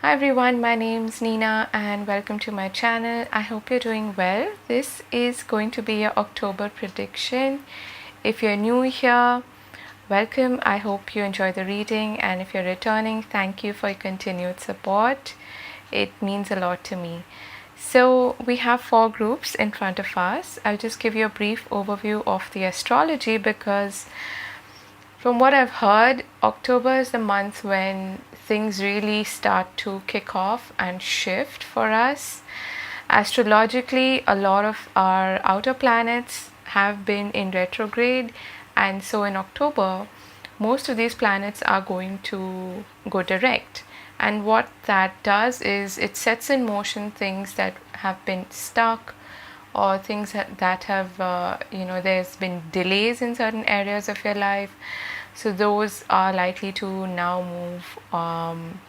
Hi everyone, my name's Nina and welcome to my channel. I hope you're doing well. This is going to be your October prediction. If you're new here, welcome. I hope you enjoy the reading, and if you're returning, thank you for your continued support. It means a lot to me. So we have 4 groups in front of us. I'll just give you a brief overview of the astrology because from what I've heard, October is the month when things really start to kick off and shift for us. Astrologically, a lot of our outer planets have been in retrograde, and so in October, most of these planets are going to go direct. And what that does is it sets in motion things that have been stuck, or things that have there's been delays in certain areas of your life, so those are likely to now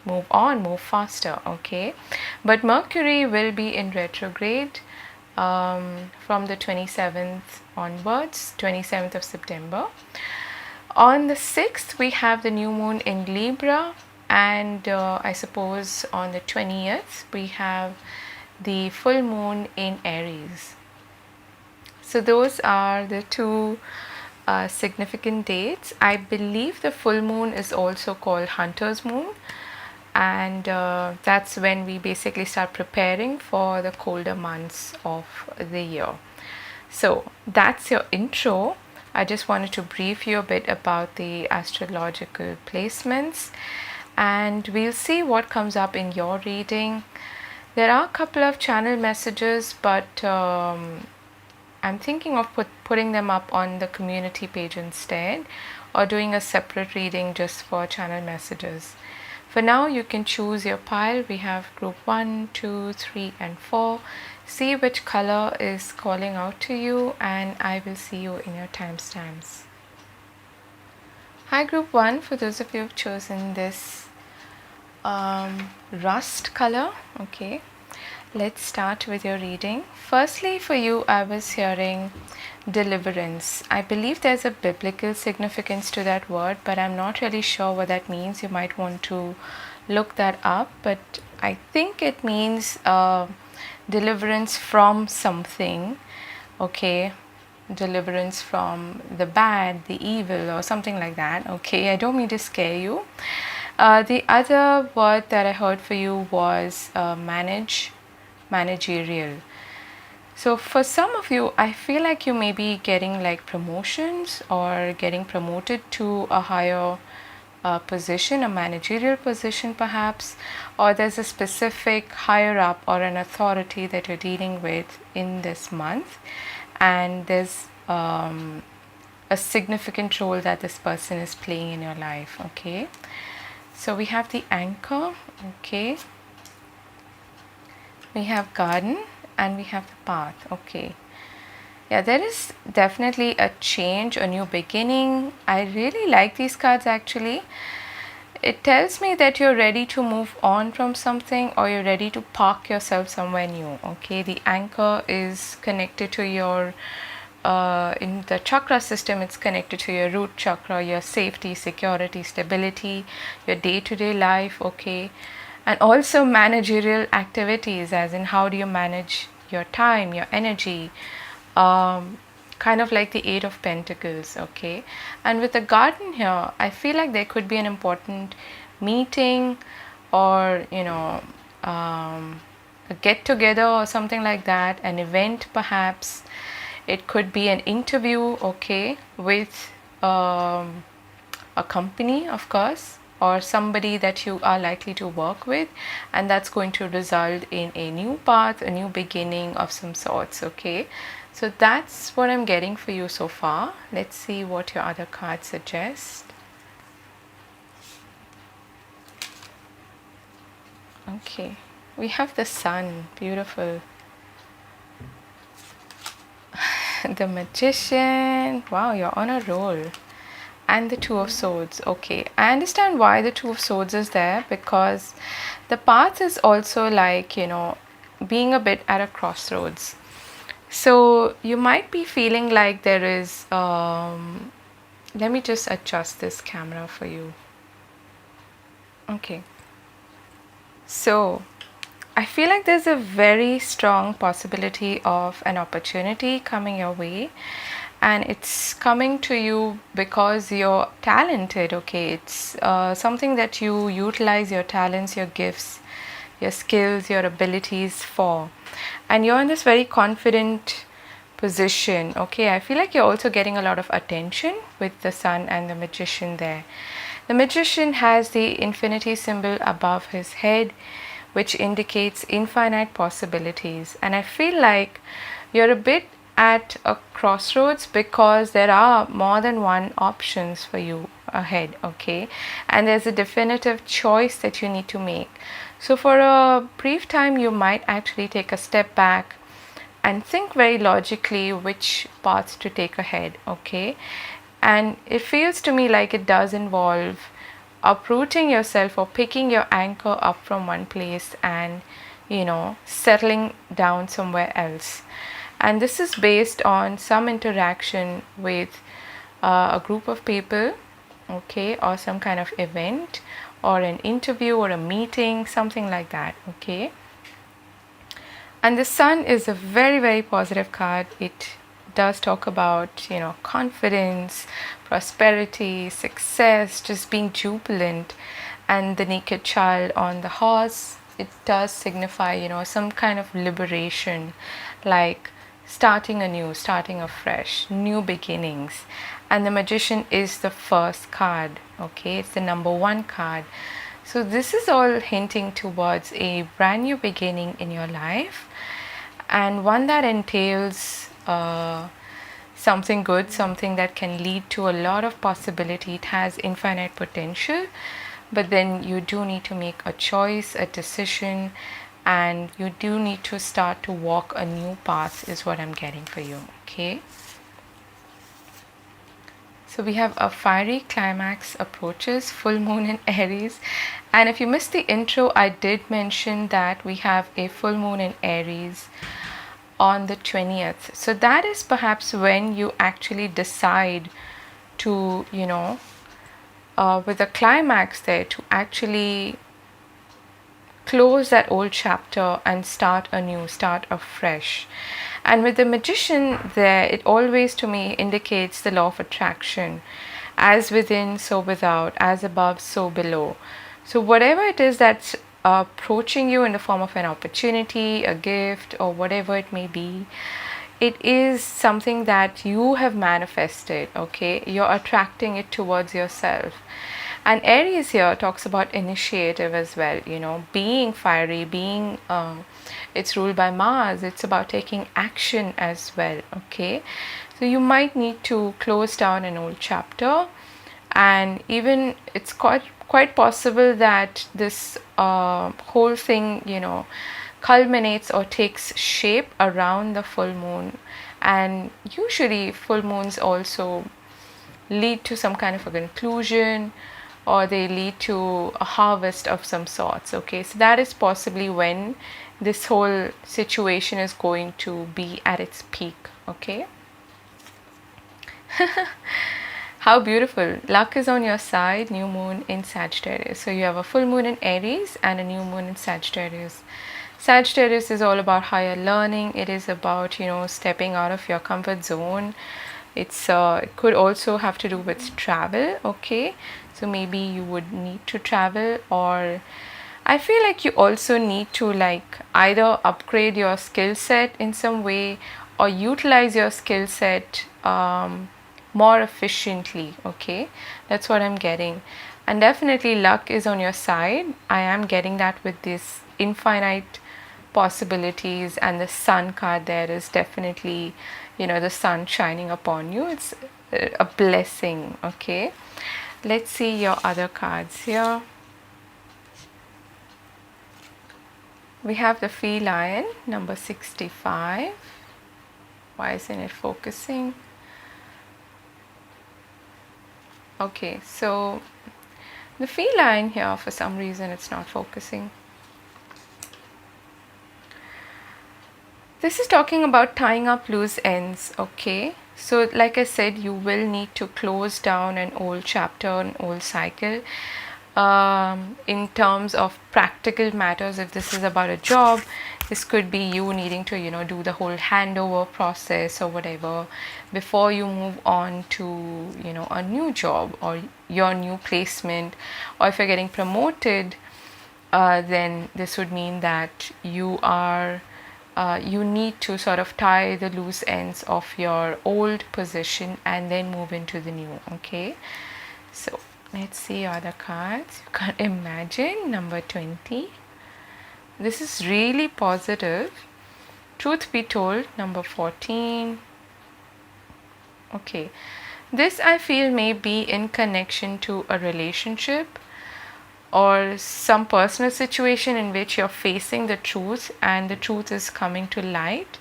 move faster. Okay, but Mercury will be in retrograde from the 27th onwards, 27th of September. On the 6th we have the new moon in Libra, and I suppose on the 20th we have the full moon in Aries. So those are the two significant dates. I believe the full moon is also called Hunter's Moon, and that's when we basically start preparing for the colder months of the year. So that's your intro. I just wanted to brief you a bit about the astrological placements, and we'll see what comes up in your reading. There are a couple of channel messages, but I'm thinking of putting them up on the community page instead, or doing a separate reading just for channel messages. For now, you can choose your pile. We have group 1, 2, 3, and 4. See which color is calling out to you, and I will see you in your timestamps. Hi group 1, for those of you who've chosen this rust color. Okay, let's start with your reading. Firstly, for you, I was hearing deliverance. I believe there's a biblical significance to that word, but I'm not really sure what that means. You might want to look that up, but I think it means deliverance from something. Okay, deliverance from the bad, the evil, or something like that. Okay, I don't mean to scare you. The other word that I heard for you was managerial. So for some of you, I feel like you may be getting like promotions or getting promoted to a higher position, a managerial position perhaps, or there's a specific higher up or an authority that you're dealing with in this month, and there's a significant role that this person is playing in your life. Okay, so we have the anchor. Okay, we have garden, and we have the path. Okay, yeah, there is definitely a change, a new beginning. I really like these cards actually. It tells me that you're ready to move on from something, or you're ready to park yourself somewhere new. Okay, the anchor is connected to your in the chakra system, it's connected to your root chakra, your safety, security, stability, your day-to-day life. Okay, and also managerial activities, as in how do you manage your time, your energy, kind of like the Eight of Pentacles. Okay, and with the garden here, I feel like there could be an important meeting, or a get together or something like that, an event perhaps. It could be an interview, okay, with a company, of course, or somebody that you are likely to work with, and that's going to result in a new path, a new beginning of some sorts. Okay, so that's what I'm getting for you so far. Let's see what your other cards suggest. Okay, we have the Sun. Beautiful. The Magician. Wow, you're on a roll. And the Two of Swords. Okay, I understand why the Two of Swords is there, because the path is also like, being a bit at a crossroads. So you might be feeling like there is let me just adjust this camera for you. Okay, So I feel like there's a very strong possibility of an opportunity coming your way, and it's coming to you because you're talented. Okay, it's something that you utilize your talents, your gifts, your skills, your abilities for, and you're in this very confident position. Okay, I feel like you're also getting a lot of attention with the sun and the magician there. The magician has the infinity symbol above his head, which indicates infinite possibilities, and I feel like you're a bit at a crossroads because there are more than one options for you ahead. Okay, and there's a definitive choice that you need to make. So for a brief time you might actually take a step back and think very logically which paths to take ahead. Okay, and it feels to me like it does involve uprooting yourself or picking your anchor up from one place and settling down somewhere else. And this is based on some interaction with a group of people, okay, or some kind of event or an interview or a meeting, something like that. Okay, and the sun is a very, very positive card. It does talk about, confidence, prosperity, success, just being jubilant. And the naked child on the horse, it does signify, some kind of liberation, like starting anew, starting afresh, new beginnings. And the magician is the first card. Okay, it's the number one card. So this is all hinting towards a brand new beginning in your life, and one that entails something good, something that can lead to a lot of possibility. It has infinite potential, but then you do need to make a choice, a decision, and you do need to start to walk a new path is what I'm getting for you. Okay, so we have a fiery climax approaches, full moon in Aries. And if you missed the intro, I did mention that we have a full moon in Aries on the 20th. So that is perhaps when you actually decide to, with a climax there, to actually close that old chapter and start anew, start afresh. And with the magician there, it always to me indicates the law of attraction, as within so without, as above so below. So whatever it is that's approaching you in the form of an opportunity, a gift, or whatever it may be, it is something that you have manifested. Okay, you're attracting it towards yourself. And Aries here talks about initiative as well, being fiery, being it's ruled by Mars. It's about taking action as well. Okay, so you might need to close down an old chapter, and even it's quite possible that this whole thing culminates or takes shape around the full moon. And usually full moons also lead to some kind of a conclusion, or they lead to a harvest of some sorts. Okay, so that is possibly when this whole situation is going to be at its peak. Okay, how beautiful. Luck is on your side. New moon in Sagittarius. So you have a full moon in Aries and a new moon in Sagittarius. Sagittarius is all about higher learning. It is about stepping out of your comfort zone. It could also have to do with travel. Okay, so maybe you would need to travel, or I feel like you also need to either upgrade your skill set in some way or utilize your skill set more efficiently. Okay, that's what I'm getting. And definitely luck is on your side. I am getting that with this infinite possibilities, and the sun card there is definitely the sun shining upon you. It's a blessing. Okay, let's see your other cards here. We have the feline, number 65. Why isn't it focusing? Okay, so the feline here, for some reason it's not focusing. This is talking about tying up loose ends. Okay, so like I said, you will need to close down an old chapter, an old cycle. in terms of practical matters. If this is about a job, this could be you needing to, do the whole handover process or whatever before you move on to, a new job or your new placement. Or if you're getting promoted, then this would mean that you need to sort of tie the loose ends of your old position and then move into the new. Okay, so let's see other cards. You can imagine number 20. This is really positive. Truth be told, number 14. Okay, this I feel may be in connection to a relationship or some personal situation in which you're facing the truth and the truth is coming to light.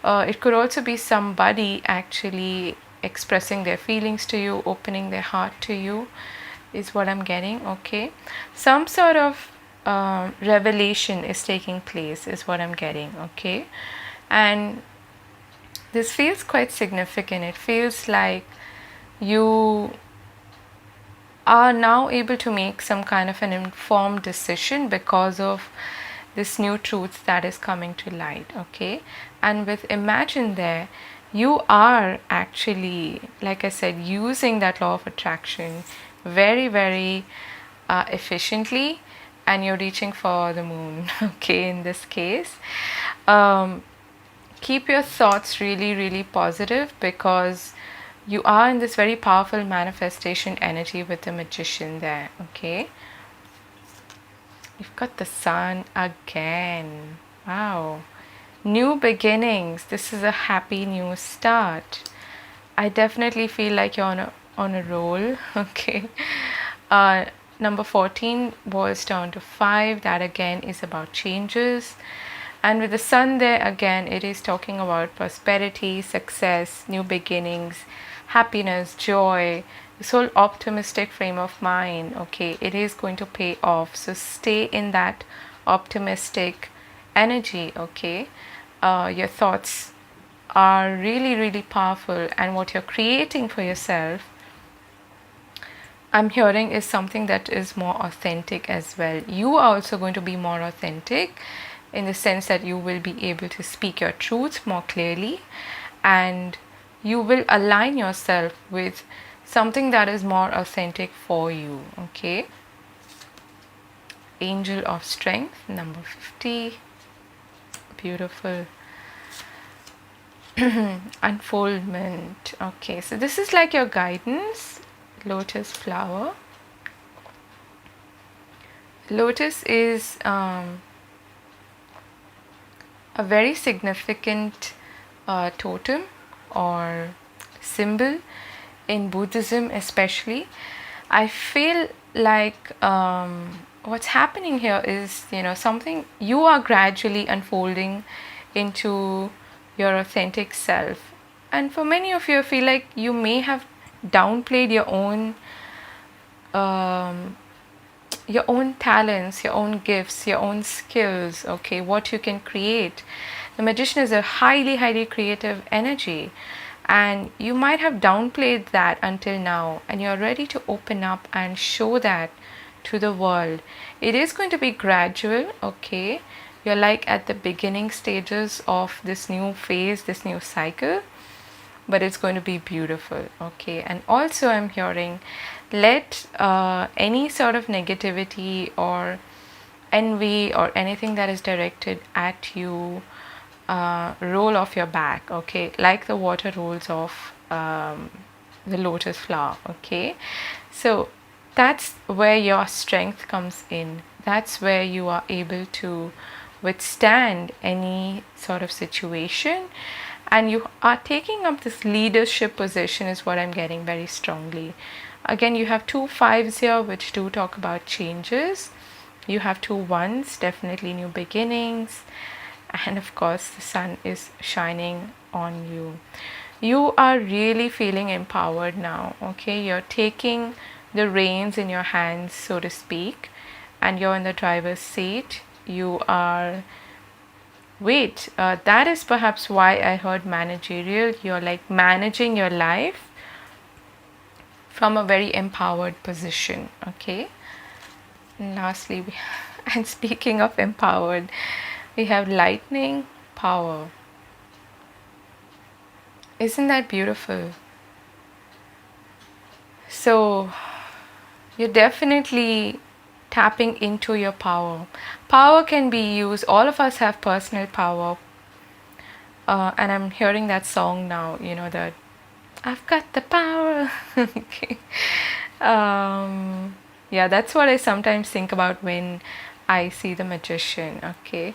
It could also be somebody actually expressing their feelings to you, opening their heart to you, is what I'm getting. Okay, some sort of revelation is taking place, is what I'm getting. Okay, and this feels quite significant. It feels like you are now able to make some kind of an informed decision because of this new truth that is coming to light. Okay, and with imagine there, you are actually, like I said, using that law of attraction very, very efficiently, and you're reaching for the moon. Okay, in this case, keep your thoughts really, really positive, because you are in this very powerful manifestation energy with the Magician there. Okay, you've got the Sun again. Wow, new beginnings. This is a happy new start. I definitely feel like you're on a roll. Okay, number 14 boils down to 5. That again is about changes. And with the Sun there, again, it is talking about prosperity, success, new beginnings, happiness, joy, this whole optimistic frame of mind. Okay, it is going to pay off. So stay in that optimistic energy. Okay, your thoughts are really, really powerful, and what you're creating for yourself, I'm hearing, is something that is more authentic as well. You are also going to be more authentic in the sense that you will be able to speak your truth more clearly, and you will align yourself with something that is more authentic for you. Okay, Angel of Strength, number 50. Beautiful. Unfoldment. Okay, so this is like your guidance. Lotus flower. Lotus is a very significant totem or symbol in Buddhism, especially. I feel like what's happening here is, something you are gradually unfolding into your authentic self. And for many of you, I feel like you may have downplayed your own talents, your own gifts, your own skills. Okay, what you can create. The Magician is a highly, highly creative energy, and you might have downplayed that until now, and you're ready to open up and show that to the world. It is going to be gradual. Okay, you're like at the beginning stages of this new phase, this new cycle, but it's going to be beautiful. Okay, and also I'm hearing, let any sort of negativity or envy or anything that is directed at you roll off your back. Okay, like the water rolls off the lotus flower. Okay, so that's where your strength comes in. That's where you are able to withstand any sort of situation, and you are taking up this leadership position, is what I'm getting very strongly. Again, you have 2 5s here, which do talk about changes. You have 2 1s, definitely new beginnings, and of course the sun is shining on you. You are really feeling empowered now. Okay, you're taking the reins in your hands, so to speak, and you're in the driver's seat. You are, that is perhaps why I heard managerial. You're like managing your life from a very empowered position. Okay, And lastly, and speaking of empowered, we have lightning power. Isn't that beautiful? So you're definitely tapping into your power. Power can be used, all of us have personal power. And I'm hearing that song now, that I've got the power. Okay. Yeah, that's what I sometimes think about when I see the magician. Okay.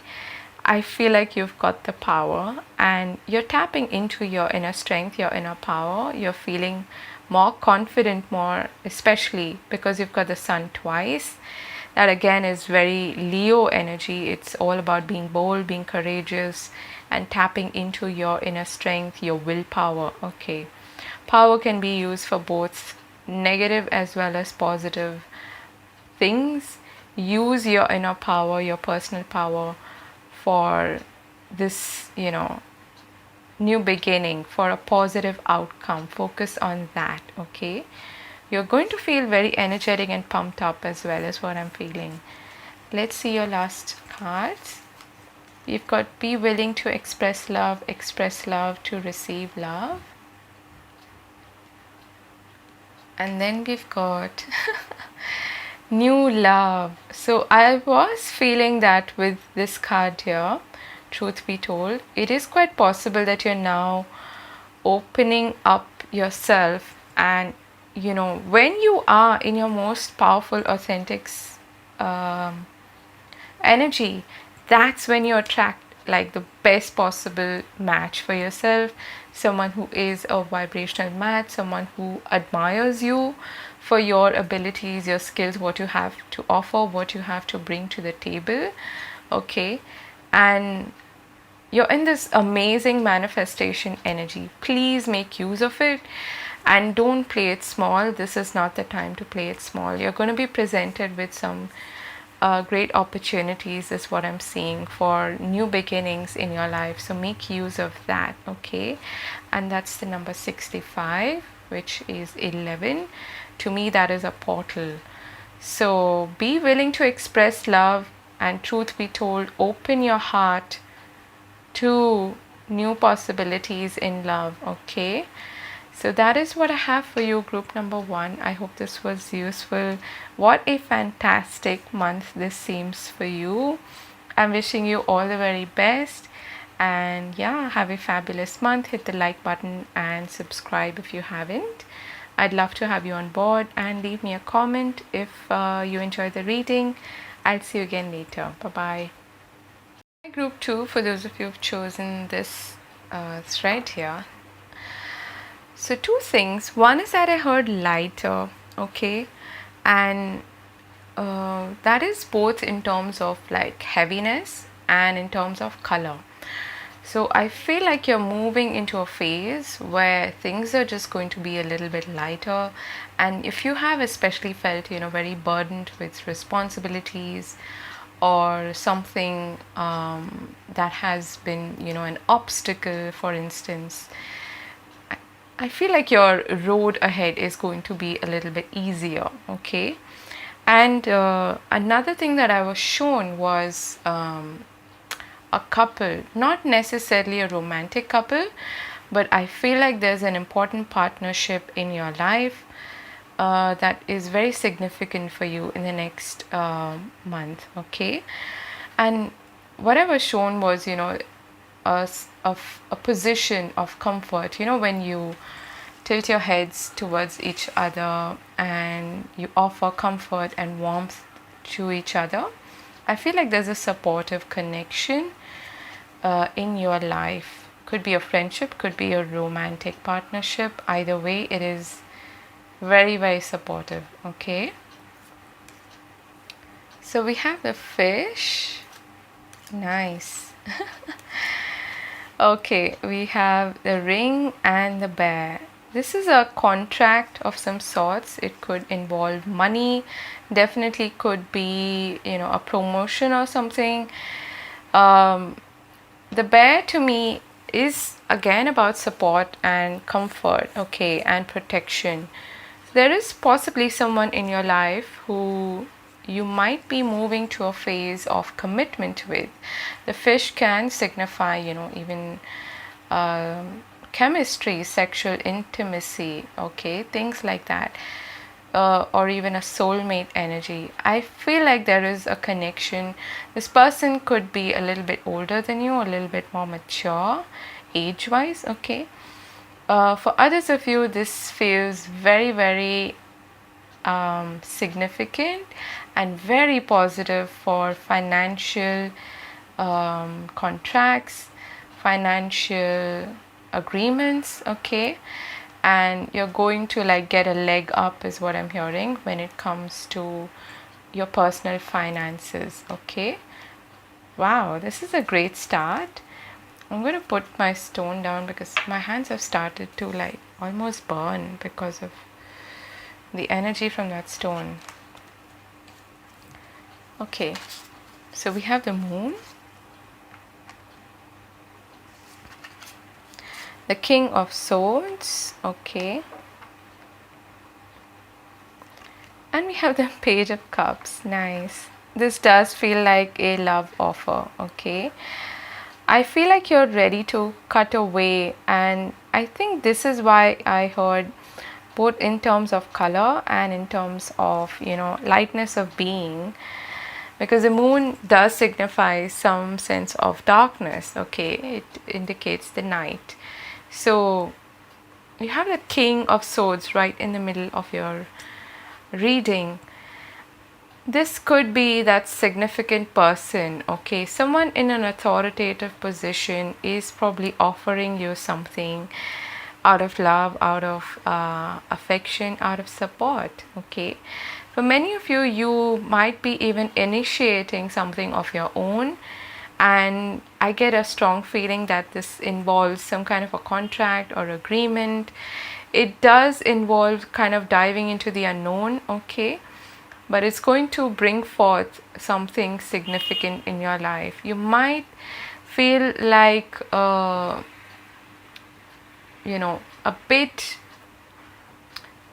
I feel like you've got the power and you're tapping into your inner strength, your inner power. You're feeling more confident, more, especially because you've got the sun twice. That again is very Leo energy. It's all about being bold, being courageous, and tapping into your inner strength, your willpower. Okay. Power can be used for both negative as well as positive things. Use your inner power, your personal power for this, new beginning, for a positive outcome. Focus on that, okay? You're going to feel very energetic and pumped up as well, as what I'm feeling. Let's see your last cards. You've got be willing to express love to receive love. And then we've got new love. So I was feeling that with this card here, truth be told, it is quite possible that you're now opening up yourself. And when you are in your most powerful, authentic energy, that's when you attract like the best possible match for yourself, someone who is a vibrational match, someone who admires you for your abilities, your skills, what you have to offer, what you have to bring to the table. Okay. And you're in this amazing manifestation energy. Please make use of it and don't play it small. This is not the time to play it small. You're going to be presented with some great opportunities, is what I'm seeing, for new beginnings in your life. So make use of that, okay? And that's the number 65, which is 11. To me, that is a portal. So be willing to express love, and truth be told, open your heart to new possibilities in love, okay? So that is what I have for you, group number 1. I hope this was useful. What a fantastic month this seems for you. I'm wishing you all the very best. And yeah, have a fabulous month. Hit the like button and subscribe if you haven't. I'd love to have you on board, and leave me a comment if you enjoyed the reading. I'll see you again later. Bye-bye. Group 2, for those of you who've chosen this thread here. So 2 things. One is that I heard lighter, okay, and that is both in terms of like heaviness and in terms of color. So I feel like you're moving into a phase where things are just going to be a little bit lighter. And if you have especially felt, very burdened with responsibilities or something that has been, an obstacle, for instance, I feel like your road ahead is going to be a little bit easier, okay? And another thing that I was shown was a couple, not necessarily a romantic couple, but I feel like there's an important partnership in your life that is very significant for you in the next month, okay? And what I was shown was, a position of comfort, when you tilt your heads towards each other and you offer comfort and warmth to each other. I feel like there's a supportive connection in your life. Could be a friendship, could be a romantic partnership. Either way, it is very, very supportive, okay? So we have the fish. Nice. Okay, we have the ring and the bear. This is a contract of some sorts. It could involve money, definitely could be, a promotion or something. The bear to me is again about support and comfort, okay, and protection. There is possibly someone in your life who, you might be moving to a phase of commitment with. The fish can signify, even chemistry, sexual intimacy, okay, things like that, or even a soulmate energy. I feel like there is a connection. This person could be a little bit older than you, a little bit more mature age wise, okay. For others of you, this feels very, very significant and very positive for financial contracts, financial agreements, okay. And you're going to like get a leg up is what I'm hearing when it comes to your personal finances, okay. Wow, this is a great start. I'm going to put my stone down because my hands have started to like almost burn because of the energy from that stone. Okay, so we have the moon, the King of Swords, okay, and we have the Page of Cups. Nice. This does feel like a love offer, okay. I feel like you're ready to cut away, and I think this is why I heard both in terms of color and in terms of, lightness of being, because the moon does signify some sense of darkness, okay. It indicates the night. So you have the King of Swords right in the middle of your reading. This could be that significant person, okay. Someone in an authoritative position is probably offering you something out of love, out of affection, out of support, okay. For many of you, you might be even initiating something of your own, and I get a strong feeling that this involves some kind of a contract or agreement. It does involve kind of diving into the unknown, okay, but it's going to bring forth something significant in your life. You might feel like a bit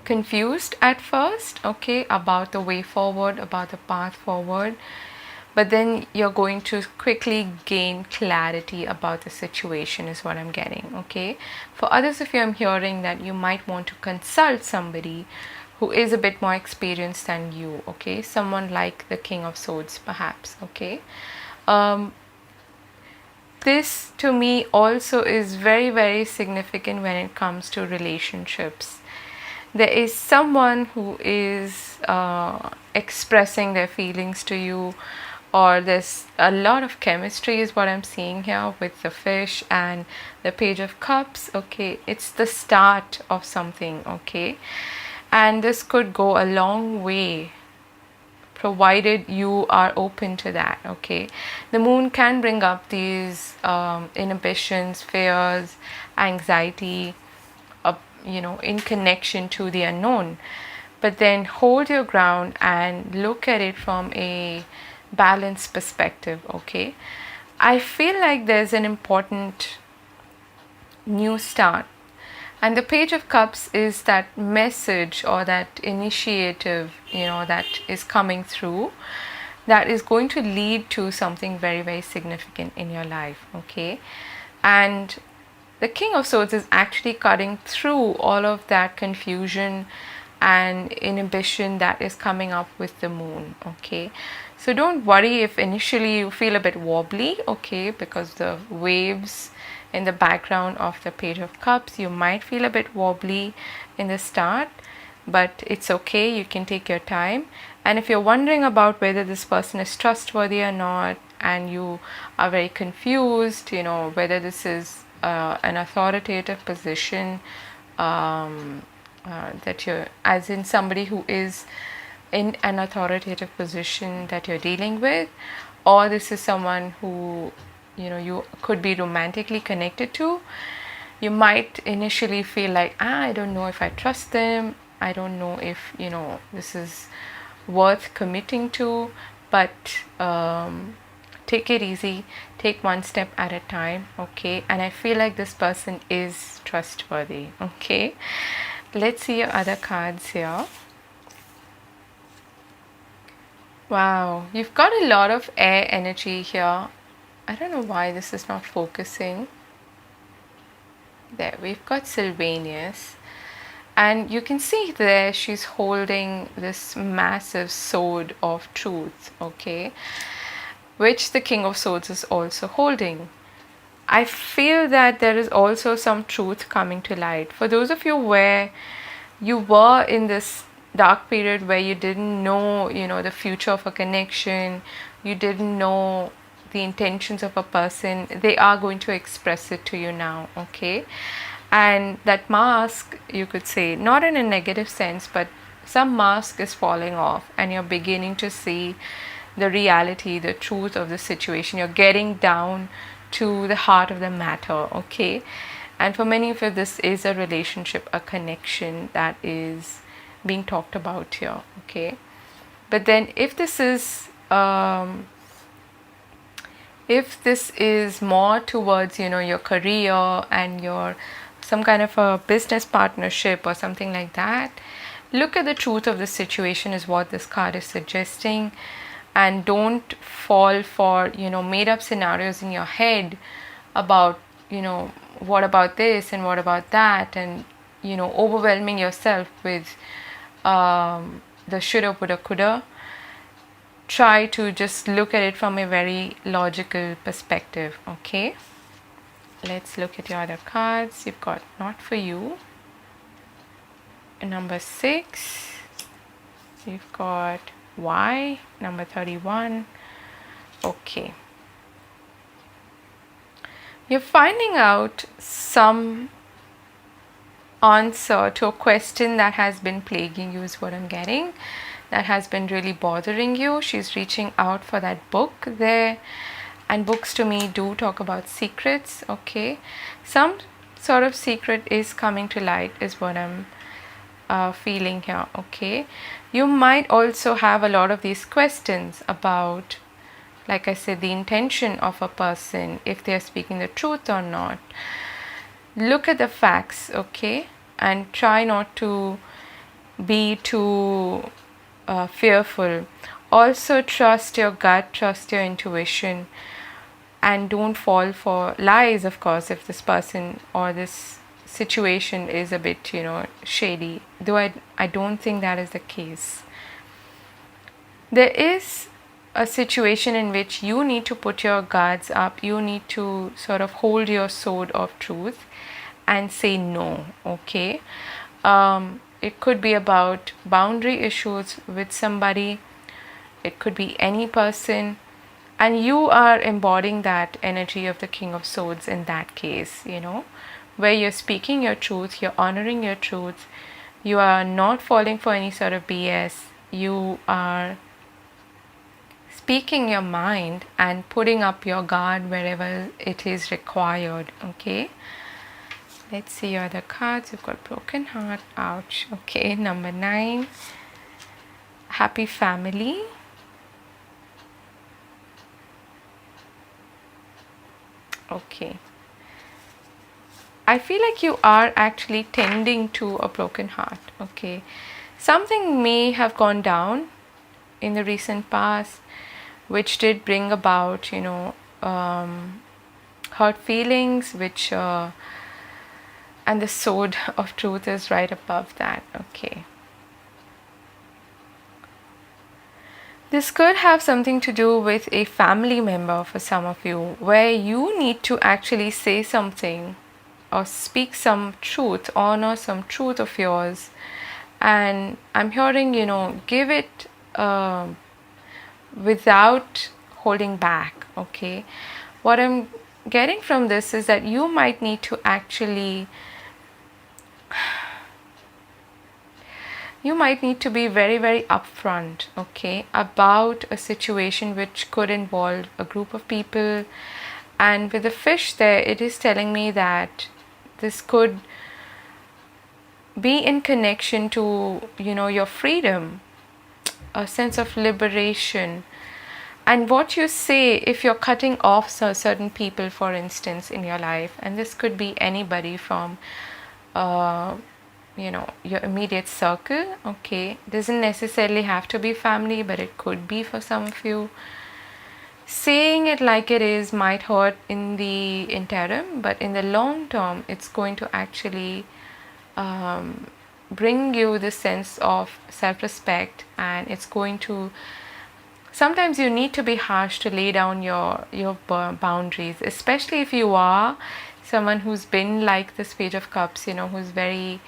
confused at first, okay, about the way forward, about the path forward, but then you're going to quickly gain clarity about the situation is what I'm getting, okay. For others of you, I'm hearing that you might want to consult somebody who is a bit more experienced than you, okay, someone like the King of Swords perhaps, okay. This to me also is very, very significant when it comes to relationships. There is someone who is expressing their feelings to you, or there's a lot of chemistry is what I'm seeing here with the fish and the Page of Cups, okay. It's the start of something, okay, and this could go a long way provided you are open to that, okay. The moon can bring up these inhibitions, fears, anxiety, in connection to the unknown, but then hold your ground and look at it from a balanced perspective, okay. I feel like there's an important new start, and the Page of Cups is that message or that initiative, that is coming through, that is going to lead to something very, very significant in your life, okay. And the King of Swords is actually cutting through all of that confusion and inhibition that is coming up with the moon, okay. So don't worry if initially you feel a bit wobbly, okay, because the waves in the background of the Page of Cups, you might feel a bit wobbly in the start, but it's okay, you can take your time. And if you're wondering about whether this person is trustworthy or not, and you are very confused, whether this is an authoritative position, that you're, as in somebody who is in an authoritative position that you're dealing with, or this is someone who you could be romantically connected to, you might initially feel like, I don't know if I trust them, I don't know if this is worth committing to, but take it easy, take one step at a time, okay. And I feel like this person is trustworthy, okay. Let's see your other cards here. Wow, you've got a lot of air energy here. I don't know why this is not focusing. There, we've got Sylvanus. And you can see there she's holding this massive sword of truth, okay, which the King of Swords is also holding. I feel that there is also some truth coming to light. For those of you where you were in this dark period where you didn't know, the future of a connection, you didn't know the intentions of a person, they are going to express it to you now, okay? And that mask, you could say, not in a negative sense, but some mask is falling off and you're beginning to see the reality, the truth of the situation. You're getting down to the heart of the matter, okay? And for many of you, this is a relationship, a connection that is being talked about here, okay? But then if this is more towards, your career and your some kind of a business partnership or something like that, look at the truth of the situation is what this card is suggesting. And don't fall for, made up scenarios in your head about, what about this and what about that, and, overwhelming yourself with the shoulda, woulda, coulda. Try to just look at it from a very logical perspective, okay? Let's look at your other cards. You've got Not For You. Number 6. You've got Why. Number 31. Okay. You're finding out some answer to a question that has been plaguing you is what I'm getting. That has been really bothering you. She's reaching out for that book there. And books to me do talk about secrets, okay? Some sort of secret is coming to light is what I'm feeling here, okay? You might also have a lot of these questions about, like I said, the intention of a person, if they're speaking the truth or not. Look at the facts, okay? And try not to be too fearful. Also trust your gut, trust your intuition, and don't fall for lies, of course, if this person or this situation is a bit, shady. Though I don't think that is the case. There is a situation in which you need to put your guards up. You need to sort of hold your sword of truth and say no, okay? It could be about boundary issues with somebody. It could be any person. And you are embodying that energy of the King of Swords in that case, where you're speaking your truth, you're honoring your truth, you are not falling for any sort of BS, you are speaking your mind and putting up your guard wherever it is required, okay? Let's see your other cards. You've got Broken Heart, ouch, okay, number 9, Happy Family. Okay. I feel like you are actually tending to a broken heart, okay? Something may have gone down in the recent past, which did bring about, hurt feelings, which, and the sword of truth is right above that, okay? This could have something to do with a family member for some of you, where you need to actually say something or speak some truth, honor some truth of yours. And I'm hearing, give it without holding back, okay? What I'm getting from this is that you might need to actually be very, very upfront, okay, about a situation which could involve a group of people. And with the fish there, it is telling me that this could be in connection to, your freedom, a sense of liberation. And what you say, if you're cutting off certain people, for instance, in your life, and this could be anybody from your immediate circle. Okay, doesn't necessarily have to be family, but it could be for some of you. Saying it like it is might hurt in the interim, but in the long term it's going to actually bring you this sense of self-respect, and it's going to, sometimes you need to be harsh to lay down your boundaries, especially if you are someone who's been like this Page of Cups, who's very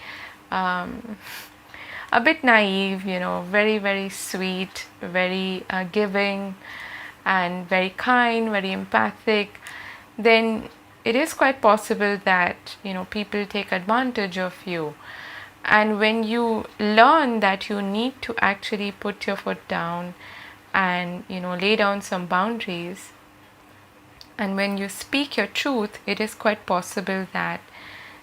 a bit naive, very, very sweet, very giving, and very kind, very empathic. Then it is quite possible that people take advantage of you. And when you learn that you need to actually put your foot down and lay down some boundaries, and when you speak your truth, it is quite possible that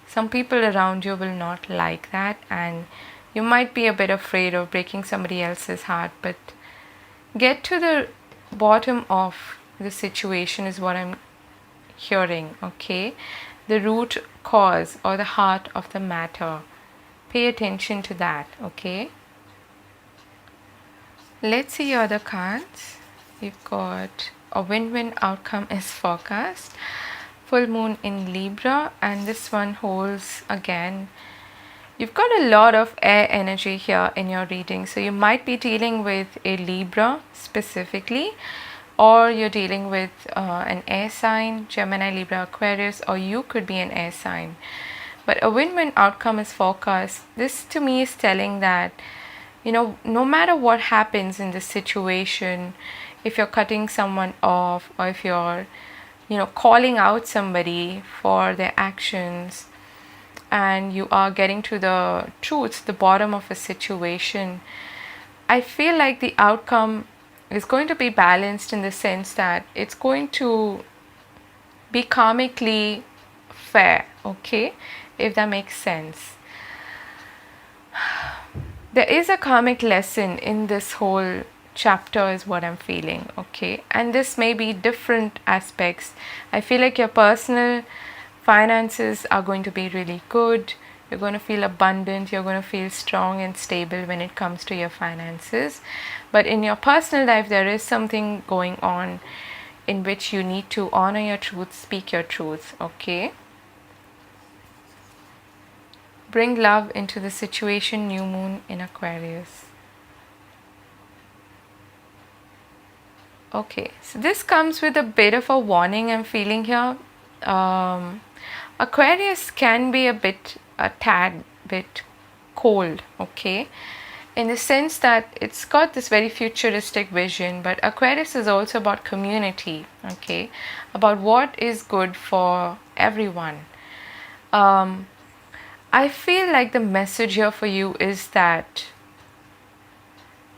some people around you will not like that, and you might be a bit afraid of breaking somebody else's heart. But get to the bottom of the situation is what I'm hearing. Okay, the root cause or the heart of the matter. Pay attention to that. Okay, let's see your other cards. You've got a win-win outcome is forecast, full moon in Libra, and this one holds again. You've got a lot of air energy here in your reading, so you might be dealing with a Libra specifically, or you're dealing with an air sign, Gemini, Libra, Aquarius, or you could be an air sign. But a win-win outcome is forecast. This to me is telling that, no matter what happens in this situation, if you're cutting someone off, or if you're, calling out somebody for their actions, and you are getting to the truth, the bottom of a situation, I feel like the outcome is going to be balanced in the sense that it's going to be karmically fair, okay, if that makes sense. There is a karmic lesson in this whole chapter is what I'm feeling, okay, and this may be different aspects. I feel like your personal finances are going to be really good. You're going to feel abundant. You're going to feel strong and stable when it comes to your finances. But in your personal life, there is something going on in which you need to honor your truth, speak your truth, okay? Bring love into the situation, new moon in Aquarius. Okay, so this comes with a bit of a warning I'm feeling here. Aquarius can be a tad bit cold, okay, in the sense that it's got this very futuristic vision, but Aquarius is also about community, okay, about what is good for everyone. I feel like the message here for you is that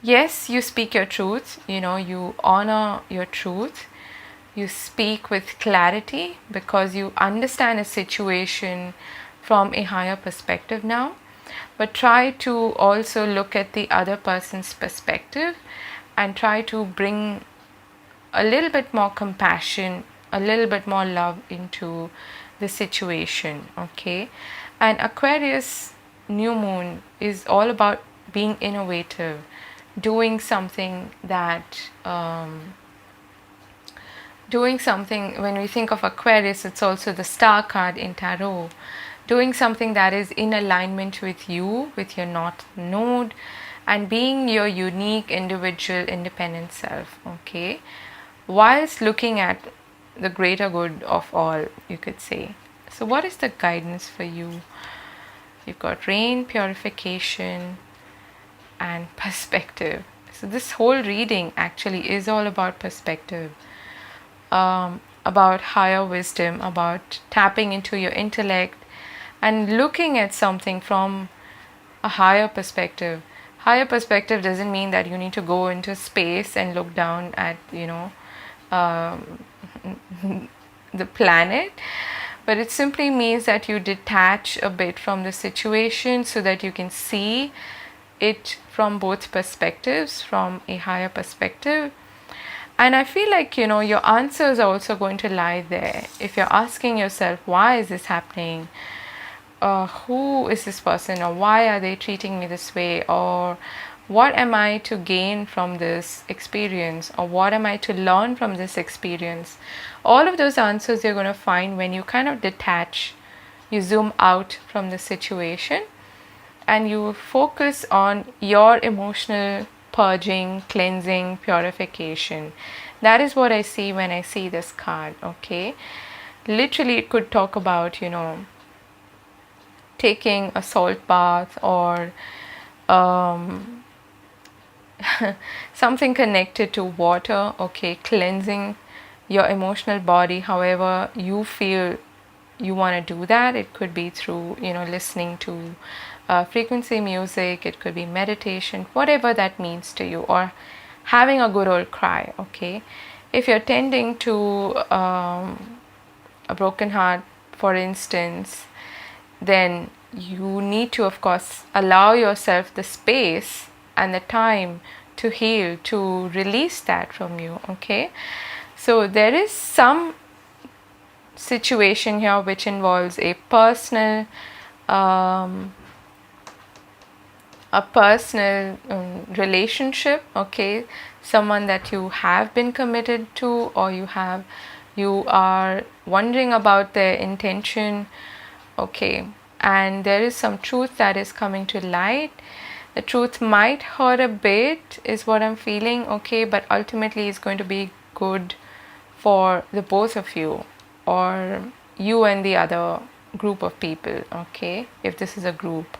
yes, you speak your truth, you honor your truth, you speak with clarity because you understand a situation from a higher perspective now, but try to also look at the other person's perspective and try to bring a little bit more compassion, a little bit more love into the situation, okay? And Aquarius new moon is all about being innovative, doing something that when we think of Aquarius, it's also the star card in tarot, doing something that is in alignment with you, with your North Node, and being your unique individual independent self, okay, whilst looking at the greater good of all, you could say. So what is the guidance for you? You've got rain, purification, and perspective. So this whole reading actually is all about perspective, about higher wisdom, about tapping into your intellect and looking at something from a higher perspective. Higher perspective doesn't mean that you need to go into space and look down at, the planet, but it simply means that you detach a bit from the situation so that you can see it from both perspectives, from a higher perspective. And I feel like, your answers are also going to lie there. If you're asking yourself, why is this happening? who is this person, or why are they treating me this way, or what am I to gain from this experience, or what am I to learn from this experience. All of those answers you're going to find when you kind of detach, you zoom out from the situation, and you focus on your emotional purging, cleansing, purification. That is what I see when I see this card. Okay, literally it could talk about, taking a salt bath, or something connected to water. Okay, cleansing your emotional body however you feel you want to do that. It could be through listening to frequency music, it could be meditation, whatever that means to you, or having a good old cry. Okay, if you're tending to a broken heart, for instance, then you need to, of course, allow yourself the space and the time to heal, to release that from you. Okay, so there is some situation here which involves a personal relationship. Okay, someone that you have been committed to, or you are wondering about their intention. Okay, and there is some truth that is coming to light. The truth might hurt a bit is what I'm feeling. Okay, but ultimately it's going to be good for the both of you, or you and the other group of people. Okay, if this is a group,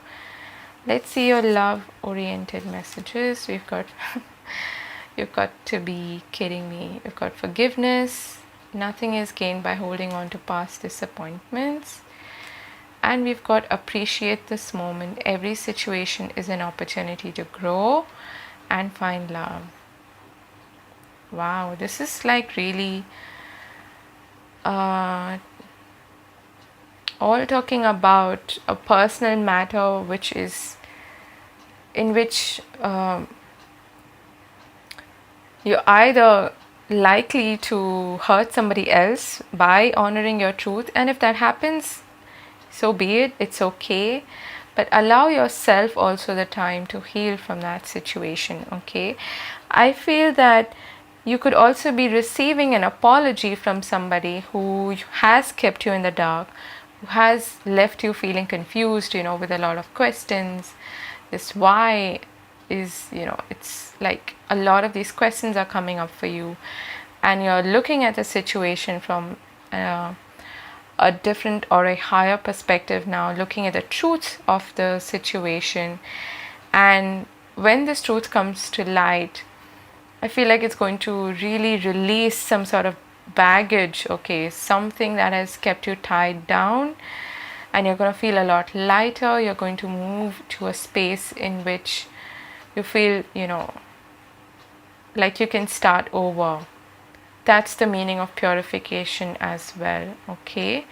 let's see your love oriented messages. We've got you've got to be kidding me. You've got forgiveness. Nothing is gained by holding on to past disappointments. And we've got appreciate this moment. Every situation is an opportunity to grow and find love. Wow, this is like really all talking about a personal matter, which is in which you're either likely to hurt somebody else by honoring your truth, and if that happens, so be it, it's okay, but allow yourself also the time to heal from that situation. Okay, I feel that you could also be receiving an apology from somebody who has kept you in the dark, who has left you feeling confused, with a lot of questions. This why is, it's like a lot of these questions are coming up for you, and you're looking at the situation from a different or a higher perspective now, looking at the truth of the situation. And when this truth comes to light, I feel like it's going to really release some sort of baggage. Okay, something that has kept you tied down, and you're going to feel a lot lighter. You're going to move to a space in which you feel, like you can start over. That's the meaning of purification as well. Okay,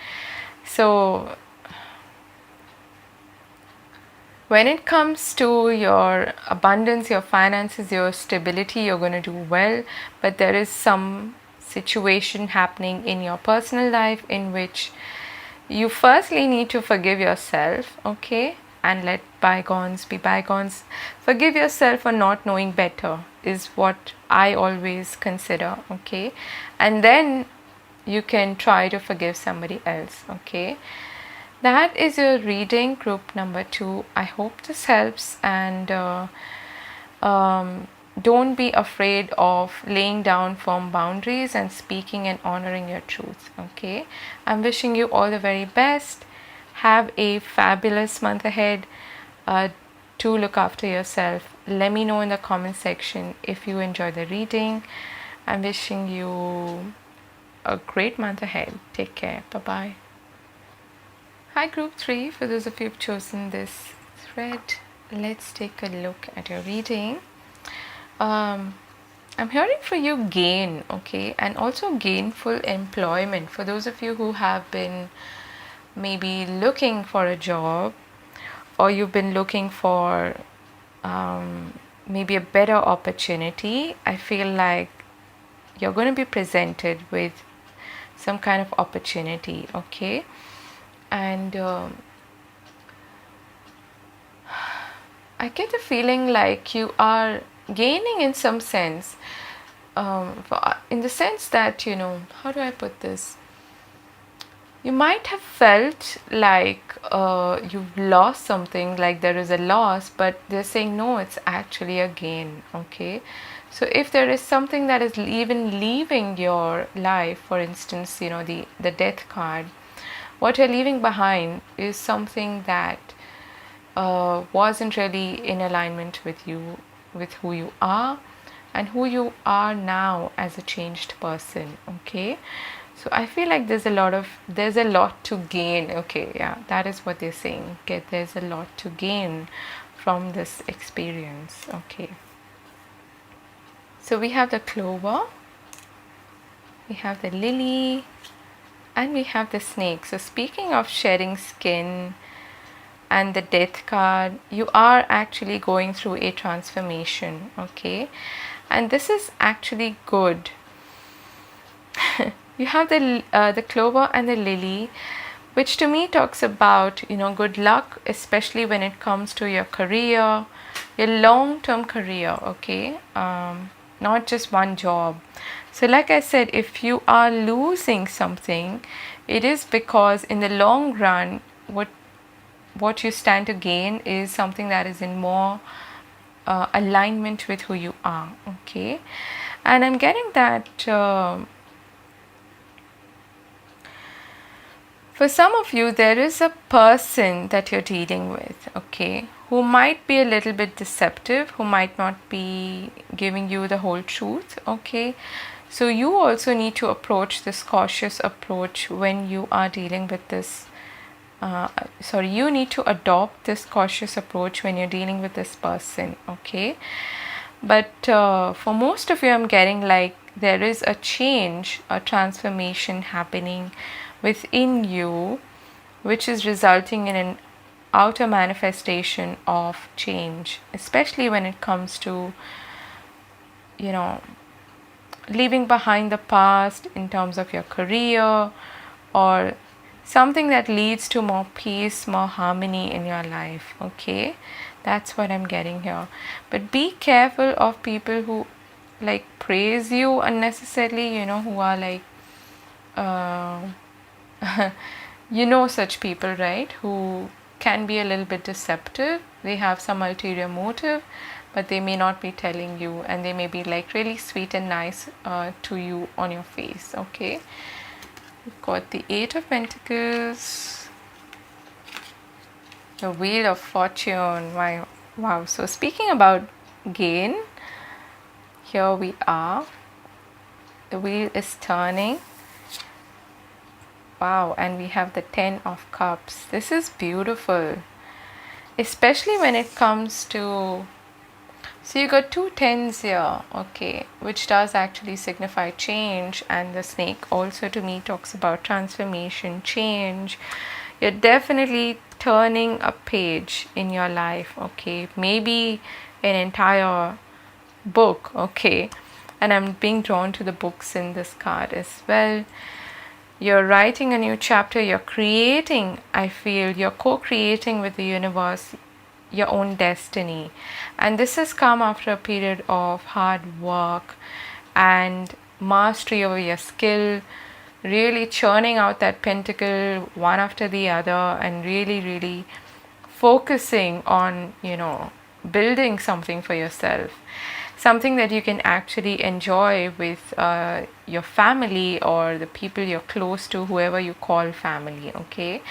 so when it comes to your abundance, your finances, your stability, you're going to do well, but there is some situation happening in your personal life in which you firstly need to forgive yourself. Okay, and let bygones be bygones. Forgive yourself for not knowing better is what I always consider. Okay, and then you can try to forgive somebody else. Okay, that is your reading, group number 2. I hope this helps, and don't be afraid of laying down firm boundaries and speaking and honoring your truth. Okay, I'm wishing you all the very best. Have a fabulous month ahead. Do look after yourself. Let me know in the comment section if you enjoy the reading. I'm wishing you a great month ahead. Take care. Bye bye. Hi group 3, for those of you who've chosen this thread, let's take a look at your reading. I'm hearing for you gain, okay, and also gainful employment. For those of you who have been maybe looking for a job, or you've been looking for maybe a better opportunity, I feel like you're going to be presented with some kind of opportunity. Okay, and I get a feeling like you are gaining in some sense, in the sense that, how do I put this? You might have felt like you've lost something, like there is a loss, but they're saying no, it's actually a gain. Okay, so if there is something that is even leaving your life, for instance, the death card, what you're leaving behind is something that wasn't really in alignment with you, with who you are and who you are now as a changed person. Okay, so I feel like there's a lot to gain. Okay, yeah, that is what they're saying. Okay, there's a lot to gain from this experience. Okay, so we have the clover, we have the lily, and we have the snake. So speaking of shedding skin and the death card, you are actually going through a transformation. Okay, and this is actually good. You have the clover and the lily, which to me talks about good luck, especially when it comes to your career, your long-term career. Okay, not just one job. So like I said, if you are losing something, it is because in the long run, what you stand to gain is something that is in more alignment with who you are. Okay, and I'm getting that for some of you, there is a person that you're dealing with, okay, who might be a little bit deceptive, who might not be giving you the whole truth. Okay, so you also need to approach this cautious approach when you are dealing with this. You need to adopt this cautious approach when you're dealing with this person. Okay, but for most of you, I'm getting like there is a change, a transformation happening within you, which is resulting in an outer manifestation of change, especially when it comes to leaving behind the past in terms of your career, or something that leads to more peace, more harmony in your life. Okay, that's what I'm getting here. But be careful of people who like praise you unnecessarily, who are like such people, right, who can be a little bit deceptive. They have some ulterior motive, but they may not be telling you, and they may be like really sweet and nice to you on your face. Okay, we've got the Eight of Pentacles, the Wheel of Fortune. Wow. So speaking about gain, here we are. The wheel is turning. Wow, and we have the Ten of Cups. This is beautiful, especially when it comes to, so you got two tens here, okay, which does actually signify change, and the snake also to me talks about transformation, change. You're definitely turning a page in your life. Okay, maybe an entire book. Okay, and I'm being drawn to the books in this card as well. You're writing a new chapter, you're creating, I feel, you're co-creating with the universe your own destiny. And this has come after a period of hard work and mastery over your skill, really churning out that pentacle one after the other, and really, really focusing on, building something for yourself. Something that you can actually enjoy with your family or the people you're close to, whoever you call family. Okay,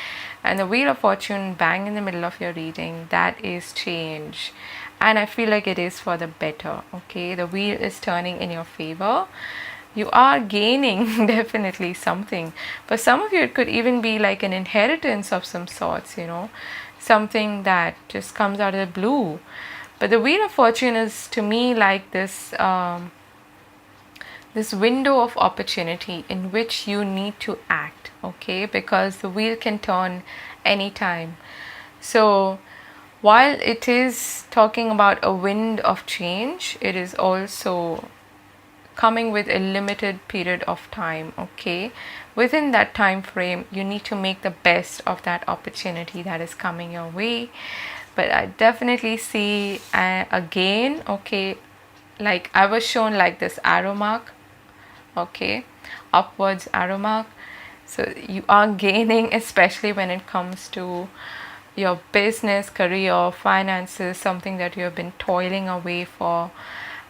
and the Wheel of Fortune bang in the middle of your reading, that is change, and I feel like it is for the better. Okay, the wheel is turning in your favor. You are gaining definitely something. For some of you, it could even be like an inheritance of some sorts, something that just comes out of the blue. But the Wheel of Fortune is to me like this this window of opportunity in which you need to act, okay, because the wheel can turn anytime. So while it is talking about a wind of change, it is also coming with a limited period of time. Okay, within that time frame, you need to make the best of that opportunity that is coming your way. but I definitely see again, okay, like I was shown like this arrow mark, okay, upwards arrow mark. So you are gaining, especially when it comes to your business, career, finances, something that you have been toiling away for,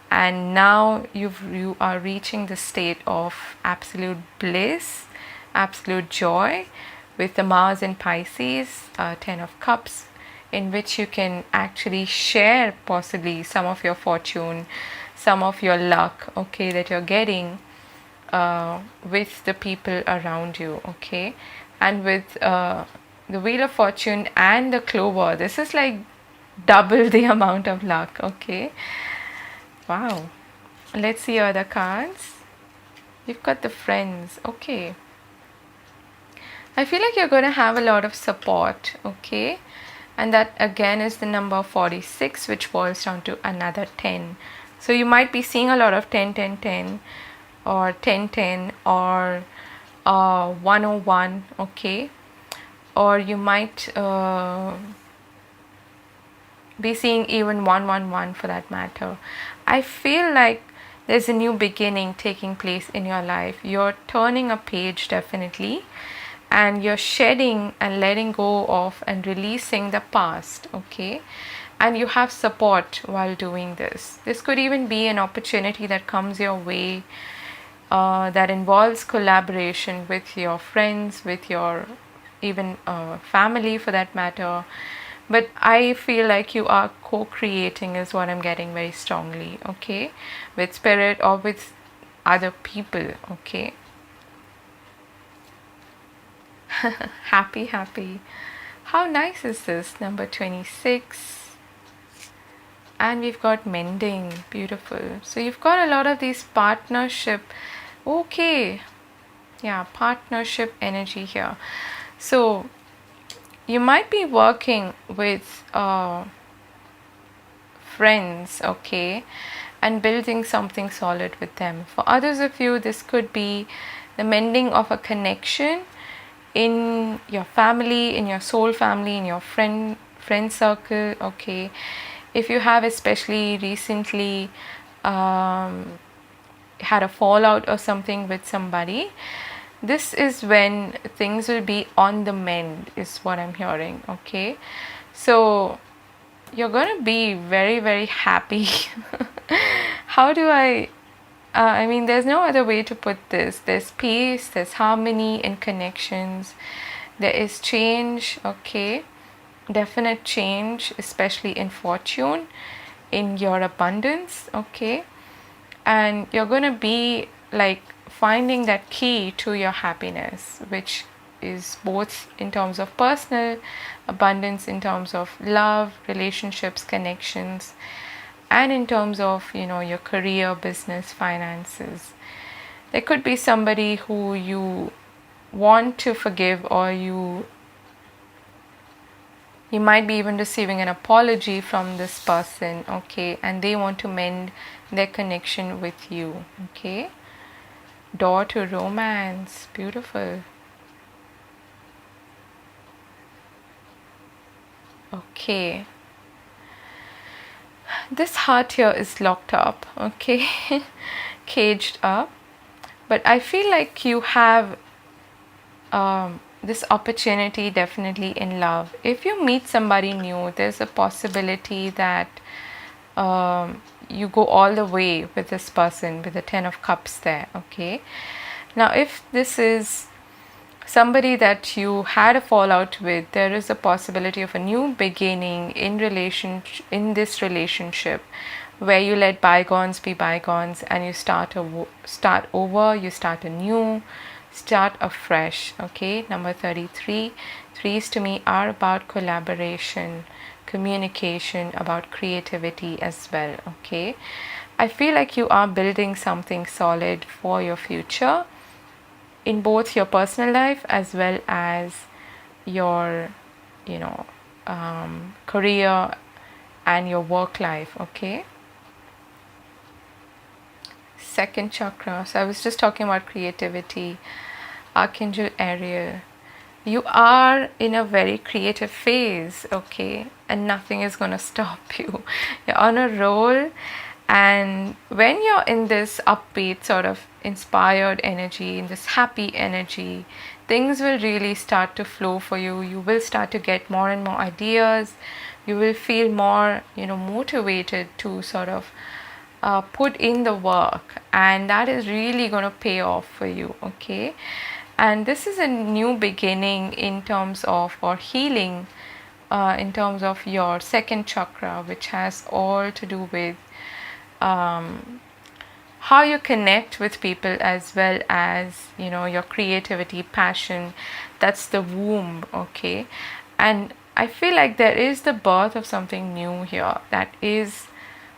and now you are reaching the state of absolute bliss, absolute joy, with the Mars in Pisces, 10 of Cups, in which you can actually share possibly some of your fortune, some of your luck, okay, that you're getting with the people around you, okay. And with the Wheel of Fortune and the Clover, this is like double the amount of luck, okay. Wow. Let's see other cards. You've got the Friends, okay. I feel like you're going to have a lot of support, okay. And that again is the number 46, which boils down to another 10. So you might be seeing a lot of 10, 10, 10, or 10, 10, or 101, okay. Or you might be seeing even 111 for that matter. I feel like there's a new beginning taking place in your life. You're turning a page, definitely, and you're shedding and letting go of and releasing the past, okay. And you have support while doing this. This could even be an opportunity that comes your way that involves collaboration with your friends, with your even family for that matter. But I feel like you are co-creating is what I'm getting very strongly, okay, with spirit or with other people, okay. Happy, happy. How nice is this? Number 26. And we've got mending. Beautiful. So you've got a lot of these partnership. Okay. Yeah, partnership energy here. So you might be working with friends, okay, and building something solid with them. For others of you, this could be the mending of a connection in your family, in your soul family, in your friend circle, okay. If you have especially recently had a fallout or something with somebody, this is when things will be on the mend, is what I'm hearing, okay. So you're going to be very, very happy. How do I mean, there's no other way to put this. There's peace, there's harmony in connections, there is change, okay, definite change, especially in fortune, in your abundance, okay. And you're going to be like finding that key to your happiness, which is both in terms of personal abundance, in terms of love, relationships, connections, and in terms of, you know, your career, business, finances. There could be somebody who you want to forgive, or you might be even receiving an apology from this person, okay, and they want to mend their connection with you, okay. Door to romance. Beautiful. Okay, this heart here is locked up, okay. Caged up, but I feel like you have this opportunity definitely in love. If you meet somebody new, there's a possibility that you go all the way with this person, with the 10 of Cups there, okay. Now if this is somebody that you had a fallout with, there is a possibility of a new beginning in this relationship, where you let bygones be bygones and you start over, you start anew, start afresh, okay. Number 33. Threes to me are about collaboration, communication, about creativity as well, okay. I feel like you are building something solid for your future, in both your personal life as well as your, you know, career and your work life, okay. Second chakra. So I was just talking about creativity. Archangel Ariel. you are in a very creative phase, okay, and nothing is going to stop you. You're on a roll, and when you're in this upbeat sort of inspired energy, in this happy energy, things will really start to flow for you. You will start to get more and more ideas. You will feel more, motivated to sort of put in the work, and that is really going to pay off for you, okay. And this is a new beginning in terms of, or healing in terms of your second chakra, which has all to do with how you connect with people, as well as your creativity, passion. That's the womb, okay. And I feel like there is the birth of something new here, that is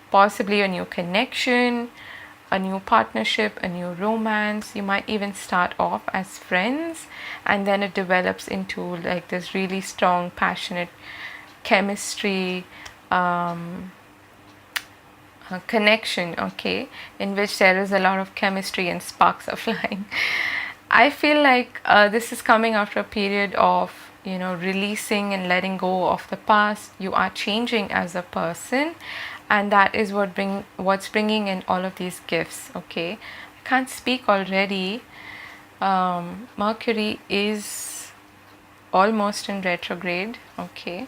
possibly a new connection, a new partnership, a new romance. You might even start off as friends, and then it develops into like this really strong, passionate chemistry connection, okay, in which there is a lot of chemistry and sparks are flying. I feel like this is coming after a period of releasing and letting go of the past. You are changing as a person, and that is what's bringing in all of these gifts, okay. I can't speak already. Mercury is almost in retrograde, okay.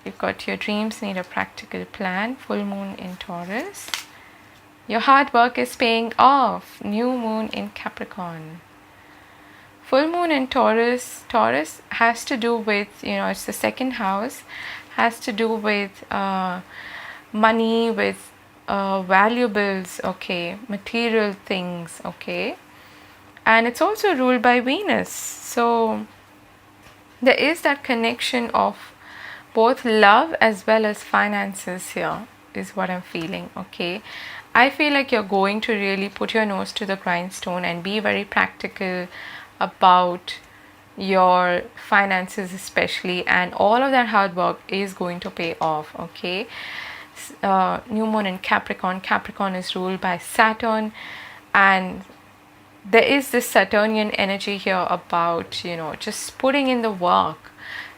You've got your dreams need a practical plan. Full moon in Taurus. Your hard work is paying off. New moon in Capricorn. Full moon in Taurus. Taurus has to do with, it's the second house, has to do with money, with valuables, okay, material things, okay. And it's also ruled by Venus. So there is that connection of both love as well as finances here, is what I'm feeling, okay. I feel like you're going to really put your nose to the grindstone and be very practical about your finances especially, and all of that hard work is going to pay off, okay. New moon in Capricorn. Capricorn is ruled by Saturn, and there is this Saturnian energy here about just putting in the work.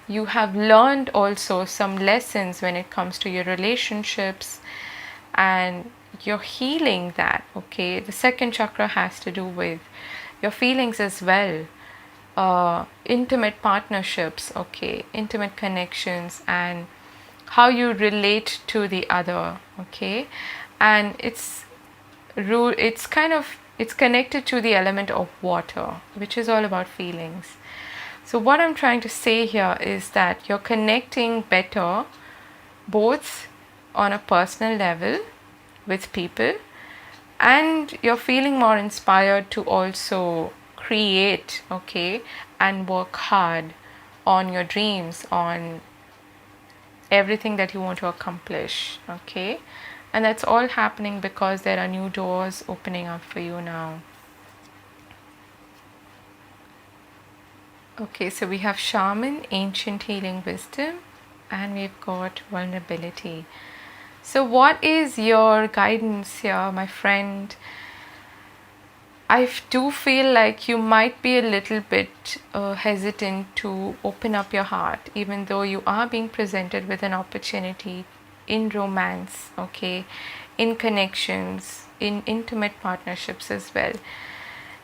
You have learned also some lessons when it comes to your relationships, and you're healing that, okay. The second chakra has to do with your feelings as well, intimate partnerships, okay, intimate connections, and how you relate to the other, okay. And it's connected to the element of water, which is all about feelings. So what I'm trying to say here is that you're connecting better, both on a personal level with people, and you're feeling more inspired to also create, okay, and work hard on your dreams, on everything that you want to accomplish, okay. And that's all happening because there are new doors opening up for you now. Okay, so we have Shaman, Ancient Healing Wisdom, and we've got Vulnerability. So what is your guidance here, my friend? I do feel like you might be a little bit hesitant to open up your heart, even though you are being presented with an opportunity in romance, okay, in connections, in intimate partnerships as well.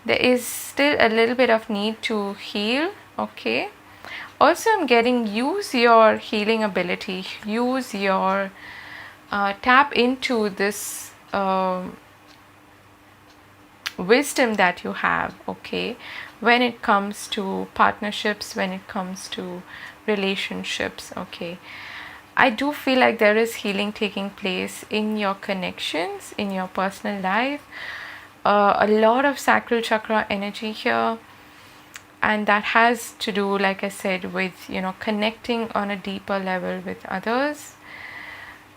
There is still a little bit of need to heal, okay. Also, I'm getting, use your healing ability, use your tap into this wisdom that you have, okay, when it comes to partnerships, when it comes to relationships, okay. I do feel like there is healing taking place in your connections, in your personal life. A lot of sacral chakra energy here, and that has to do, like I said, with connecting on a deeper level with others.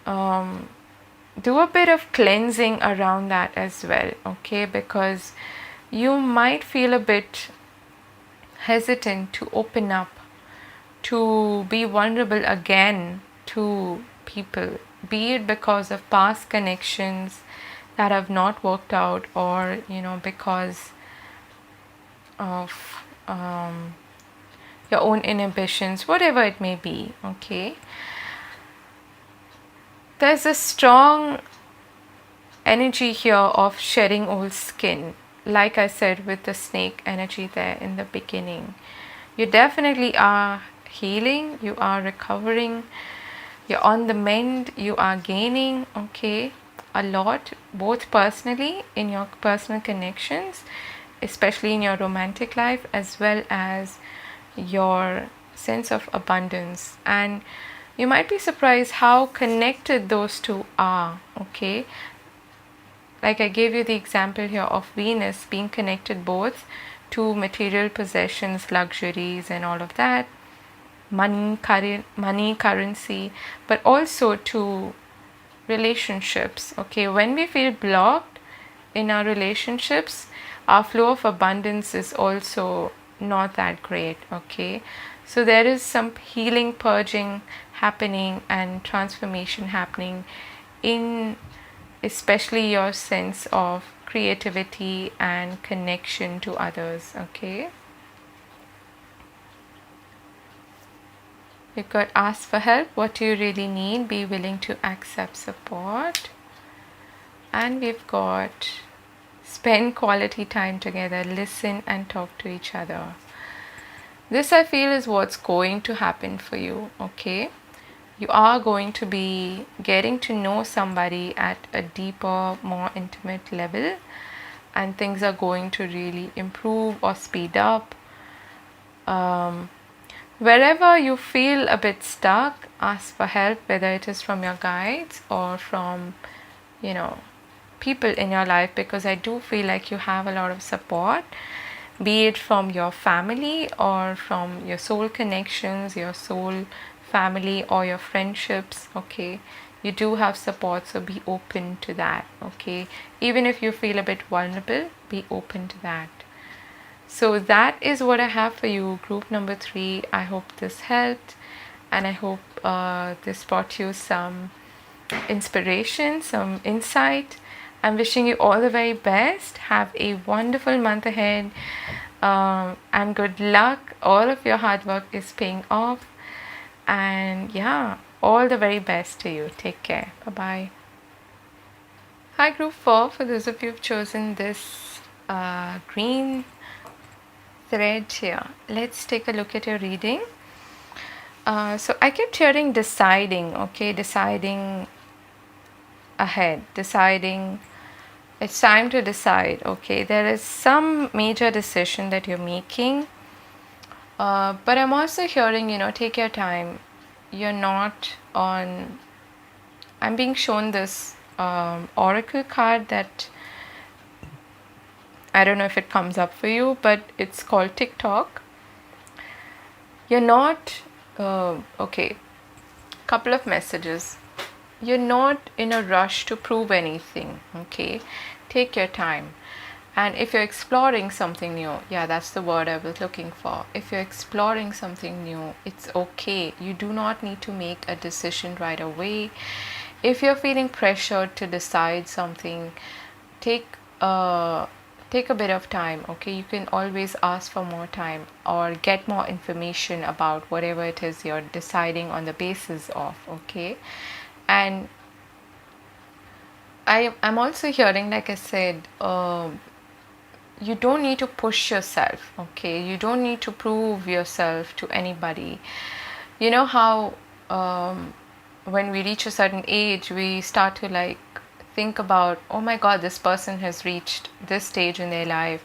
Do a bit of cleansing around that as well, okay, because you might feel a bit hesitant to open up, to be vulnerable again to people, be it because of past connections that have not worked out, or because of your own inhibitions, whatever it may be. Okay, there's a strong energy here of shedding old skin, like I said, with the snake energy there in the beginning. You definitely are healing, you are recovering, you're on the mend, you are gaining, okay, a lot, both personally in your personal connections, especially in your romantic life, as well as your sense of abundance. And you might be surprised how connected those two are. Okay, like I gave you the example here of Venus being connected both to material possessions, luxuries and all of that, money, currency, but also to relationships. Okay, when we feel blocked in our relationships, our flow of abundance is also not that great. Okay, so there is some healing, purging happening and transformation happening in especially your sense of creativity and connection to others. Okay, you've got ask for help, what do you really need, be willing to accept support, and we've got spend quality time together, listen and talk to each other. This I feel is what's going to happen for you. Okay, you are going to be getting to know somebody at a deeper, more intimate level, and things are going to really improve or speed up. Wherever you feel a bit stuck, ask for help, whether it is from your guides or from, people in your life, because I do feel like you have a lot of support, be it from your family or from your soul connections, your soul family, or your friendships. Okay, you do have support, so be open to that. Okay, even if you feel a bit vulnerable, be open to that. So that is what I have for you, group number 3. I hope this helped, and I hope this brought you some inspiration, some insight. I'm wishing you all the very best. Have a wonderful month ahead, and good luck. All of your hard work is paying off, and yeah, all the very best to you. Take care. Bye bye. Hi, group 4. For those of you who've chosen this green thread here, let's take a look at your reading. So I kept hearing deciding. Okay, deciding ahead, deciding. It's time to decide. Okay, there is some major decision that you're making, but I'm also hearing, take your time. You're not on. I'm being shown this oracle card that I don't know if it comes up for you, but it's called TikTok. You're not okay. Couple of messages. You're not in a rush to prove anything. Okay, take your time. And if you're exploring something new, yeah, that's the word I was looking for. If you're exploring something new, it's okay. You do not need to make a decision right away. If you're feeling pressured to decide something, take a bit of time. Okay, you can always ask for more time or get more information about whatever it is you're deciding on the basis of. Okay, and I'm also hearing, like I said, you don't need to push yourself. Okay, you don't need to prove yourself to anybody. You know how when we reach a certain age, we start to think about, oh my god, this person has reached this stage in their life.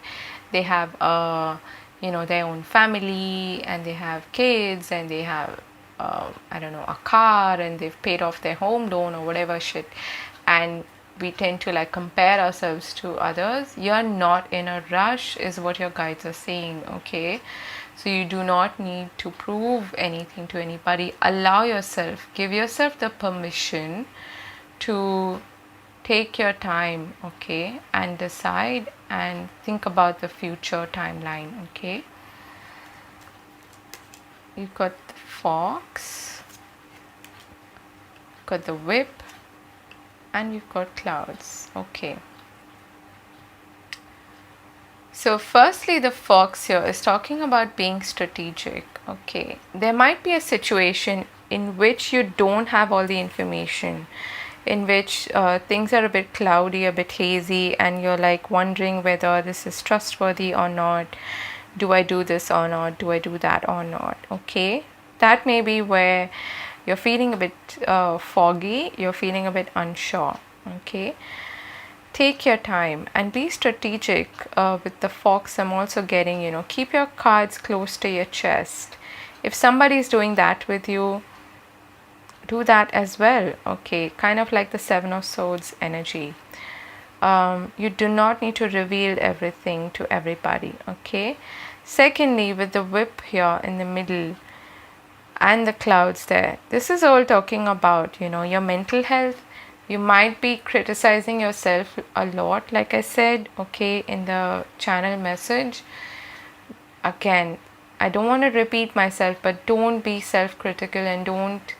They have their own family, and they have kids, and they have I don't know, a car, and they've paid off their home loan or whatever shit, and we tend to compare ourselves to others. You're not in a rush is what your guides are saying. Okay, so you do not need to prove anything to anybody. Allow yourself, give yourself the permission to take your time. Okay, and decide and think about the future timeline. Okay, you've got the fox, you've got the whip, and you've got clouds. Okay, so firstly, the fox here is talking about being strategic. Okay, there might be a situation in which you don't have all the information, in which things are a bit cloudy, a bit hazy, and you're like wondering whether this is trustworthy or not. Do I do this or not? Do I do that or not? Okay, that may be where you're feeling a bit foggy, you're feeling a bit unsure. Okay, take your time and be strategic with the fox. I'm also getting, keep your cards close to your chest. If somebody is doing that with you, do that as well. Okay, kind of like the Seven of Swords energy. You do not need to reveal everything to everybody. Okay, secondly, with the whip here in the middle and the clouds there, this is all talking about, your mental health. You might be criticizing yourself a lot, like I said, okay, in the channel message. Again, I don't want to repeat myself, but don't be self-critical and don't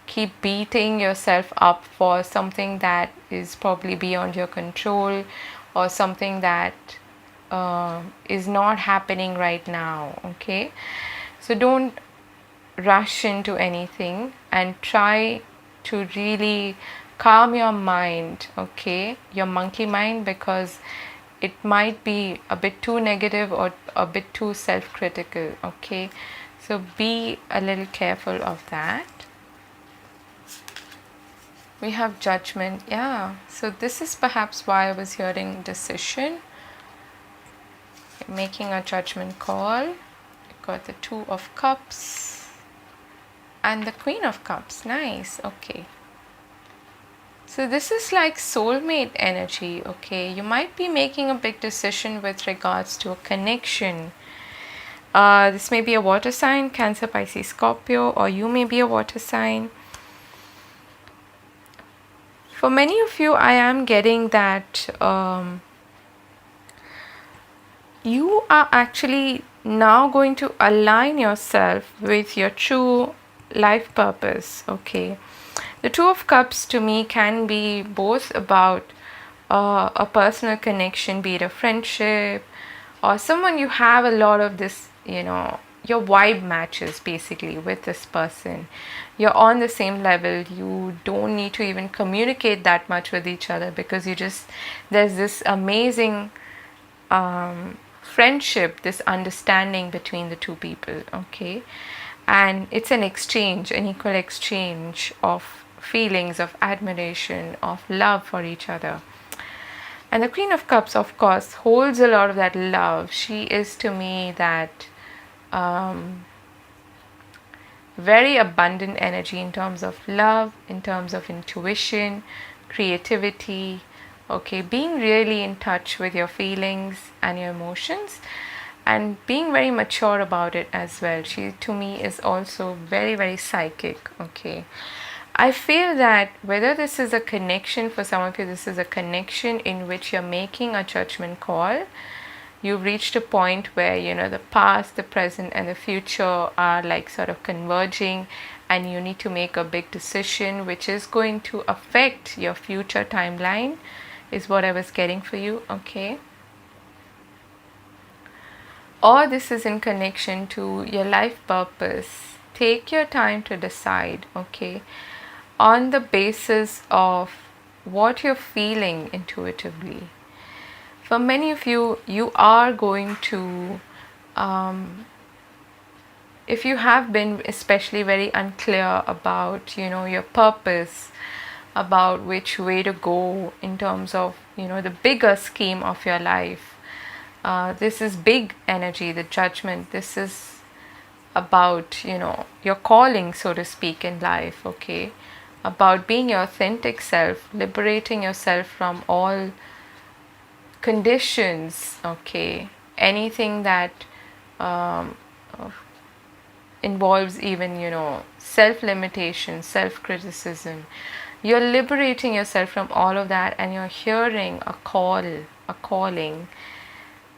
keep beating yourself up for something that is probably beyond your control, or something that is not happening right now. Okay, so don't rush into anything and try to really calm your mind, okay, your monkey mind, because it might be a bit too negative or a bit too self-critical. Okay, so be a little careful of that. We have Judgment. Yeah, so this is perhaps why I was hearing decision, making a judgment call. You got the Two of Cups and the Queen of Cups. Nice. Okay, so this is like soulmate energy. Okay, you might be making a big decision with regards to a connection. This may be a water sign, Cancer, Pisces, Scorpio, or you may be a water sign. For many of you, I am getting that you are actually now going to align yourself with your true life purpose. Okay, the Two of Cups to me can be both about a personal connection, be it a friendship or someone you have a lot of this, your vibe matches basically with this person. You're on the same level. You don't need to even communicate that much with each other, because there's this amazing friendship, this understanding between the two people. Okay, and it's an exchange, an equal exchange of feelings, of admiration, of love for each other. And the Queen of Cups, of course, holds a lot of that love. She is to me that very abundant energy in terms of love, in terms of intuition, creativity. Okay, being really in touch with your feelings and your emotions, and being very mature about it as well. She to me is also very, very psychic. Okay, I feel that whether this is a connection for some of you, this is a connection in which you're making a judgment call. You've reached a point where the past, the present, and the future are like sort of converging, and you need to make a big decision which is going to affect your future timeline, is what I was getting for you. Okay, or this is in connection to your life purpose. Take your time to decide, okay, on the basis of what you're feeling intuitively. For many of you, you are going to, if you have been especially very unclear about, your purpose, about which way to go in terms of, the bigger scheme of your life. This is big energy, the Judgment. This is about, your calling, so to speak, in life, okay? About being your authentic self, liberating yourself from all conditions, okay? Anything that involves even, self-limitation, self-criticism. You're liberating yourself from all of that, and you're hearing a calling.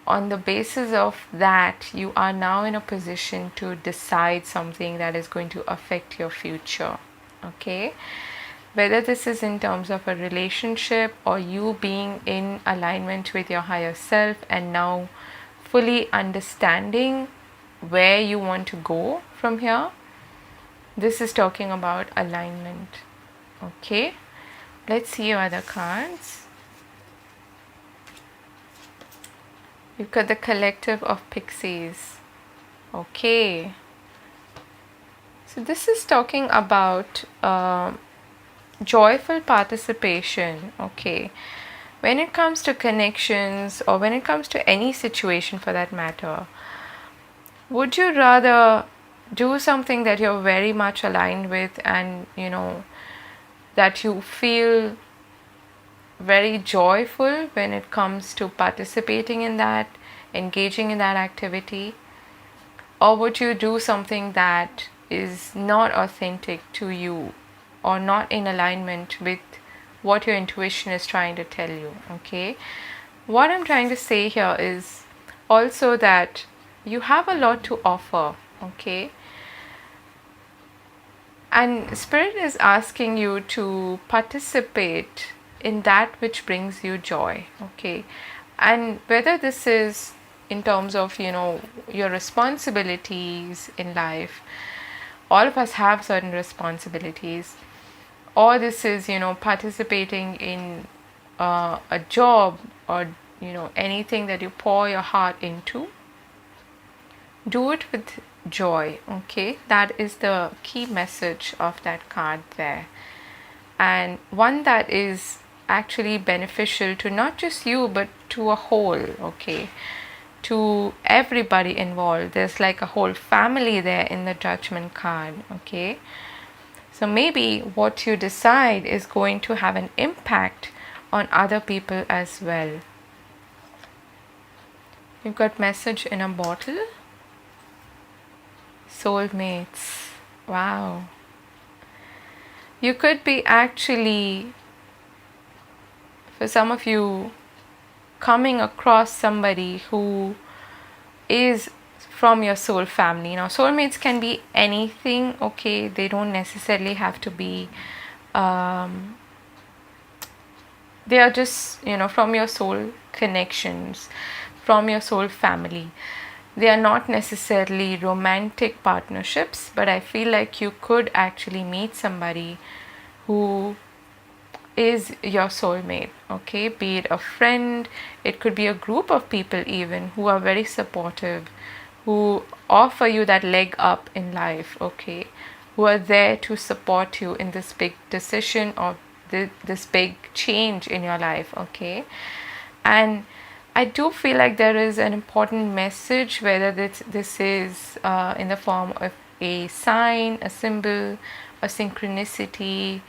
On the basis of that, you are now in a position to decide something that is going to affect your future. Okay, whether this is in terms of a relationship or you being in alignment with your higher self and now fully understanding where you want to go from here. This is talking about alignment. Okay, let's see your other cards. You've got the Collective of Pixies. Okay, so this is talking about joyful participation. Okay, when it comes to connections, or when it comes to any situation for that matter, would you rather do something that you're very much aligned with, and that you feel very joyful when it comes to participating in that, engaging in that activity? Or would you do something that is not authentic to you, or not in alignment with what your intuition is trying to tell you? Okay, what I'm trying to say here is also that you have a lot to offer. Okay, and Spirit is asking you to participate in that which brings you joy. Okay, and whether this is in terms of your responsibilities in life, all of us have certain responsibilities, or this is participating in a job, or anything that you pour your heart into, do it with joy. Okay, that is the key message of that card there, and one that is actually beneficial to not just you, but to a whole. Okay, to everybody involved. There's like a whole family there in the Judgment card. Okay, so maybe what you decide is going to have an impact on other people as well. You've got Message in a Bottle. Soulmates. Wow. You could be actually, for some of you, coming across somebody who is from your soul family. Now, soulmates can be anything. Okay, they don't necessarily have to be they are just from your soul connections, from your soul family. They are not necessarily romantic partnerships, but I feel like you could actually meet somebody who is your soulmate. Okay, be it a friend, it could be a group of people even, who are very supportive, who offer you that leg up in life. Okay, who are there to support you in this big decision, or this big change in your life. Okay, and I do feel like there is an important message, whether this is in the form of a sign, a symbol, a synchronicity,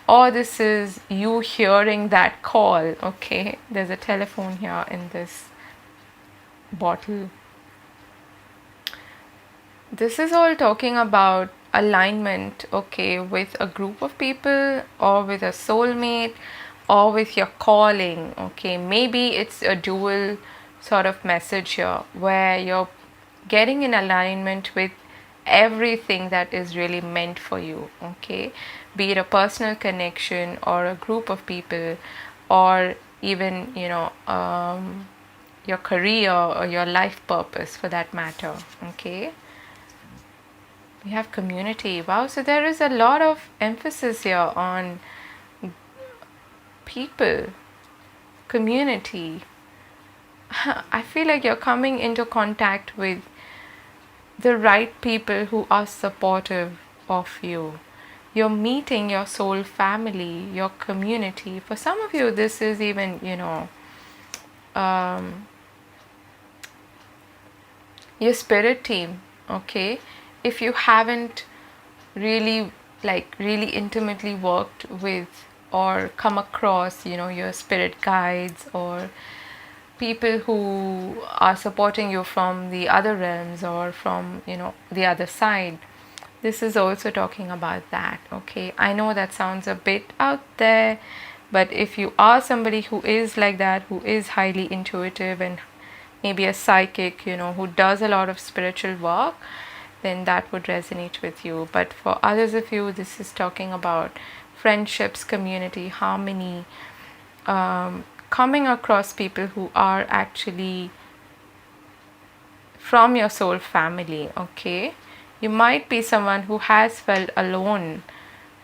or this is you hearing that call. Okay, there's a telephone here in this bottle. This is all talking about alignment, okay, with a group of people, or with a soulmate, or with your calling. Okay, maybe it's a dual sort of message here, where you're getting in alignment with everything that is really meant for you. Okay, be it a personal connection, or a group of people, or even your career, or your life purpose for that matter. Okay, we have community. Wow, so there is a lot of emphasis here on people, community. I feel like you're coming into contact with the right people who are supportive of you. You're meeting your soul family, your community. For some of you, this is even, your spirit team. Okay, if you haven't really intimately worked with, or come across your spirit guides, or people who are supporting you from the other realms, or from the other side, this is also talking about that. Okay, I know that sounds a bit out there, but if you are somebody who is like that, who is highly intuitive, and maybe a psychic, who does a lot of spiritual work, then that would resonate with you. But for others of you, this is talking about friendships, community, harmony, coming across people who are actually from your soul family. Okay, you might be someone who has felt alone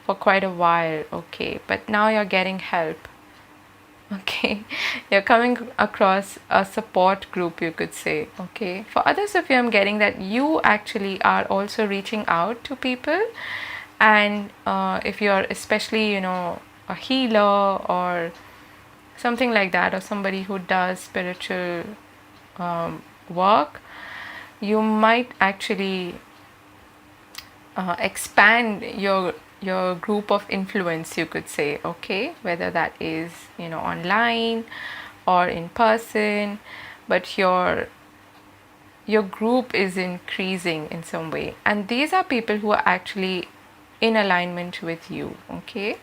for quite a while. Okay, but now you're getting help. Okay, you're coming across a support group, you could say. Okay, for others of you, I'm getting that you actually are also reaching out to people, and if you're especially, a healer or something like that, or somebody who does spiritual work, you might actually expand your group of influence, you could say. Okay, whether that is online or in person, but your group is increasing in some way, and these are people who are actually in alignment with you. Okay,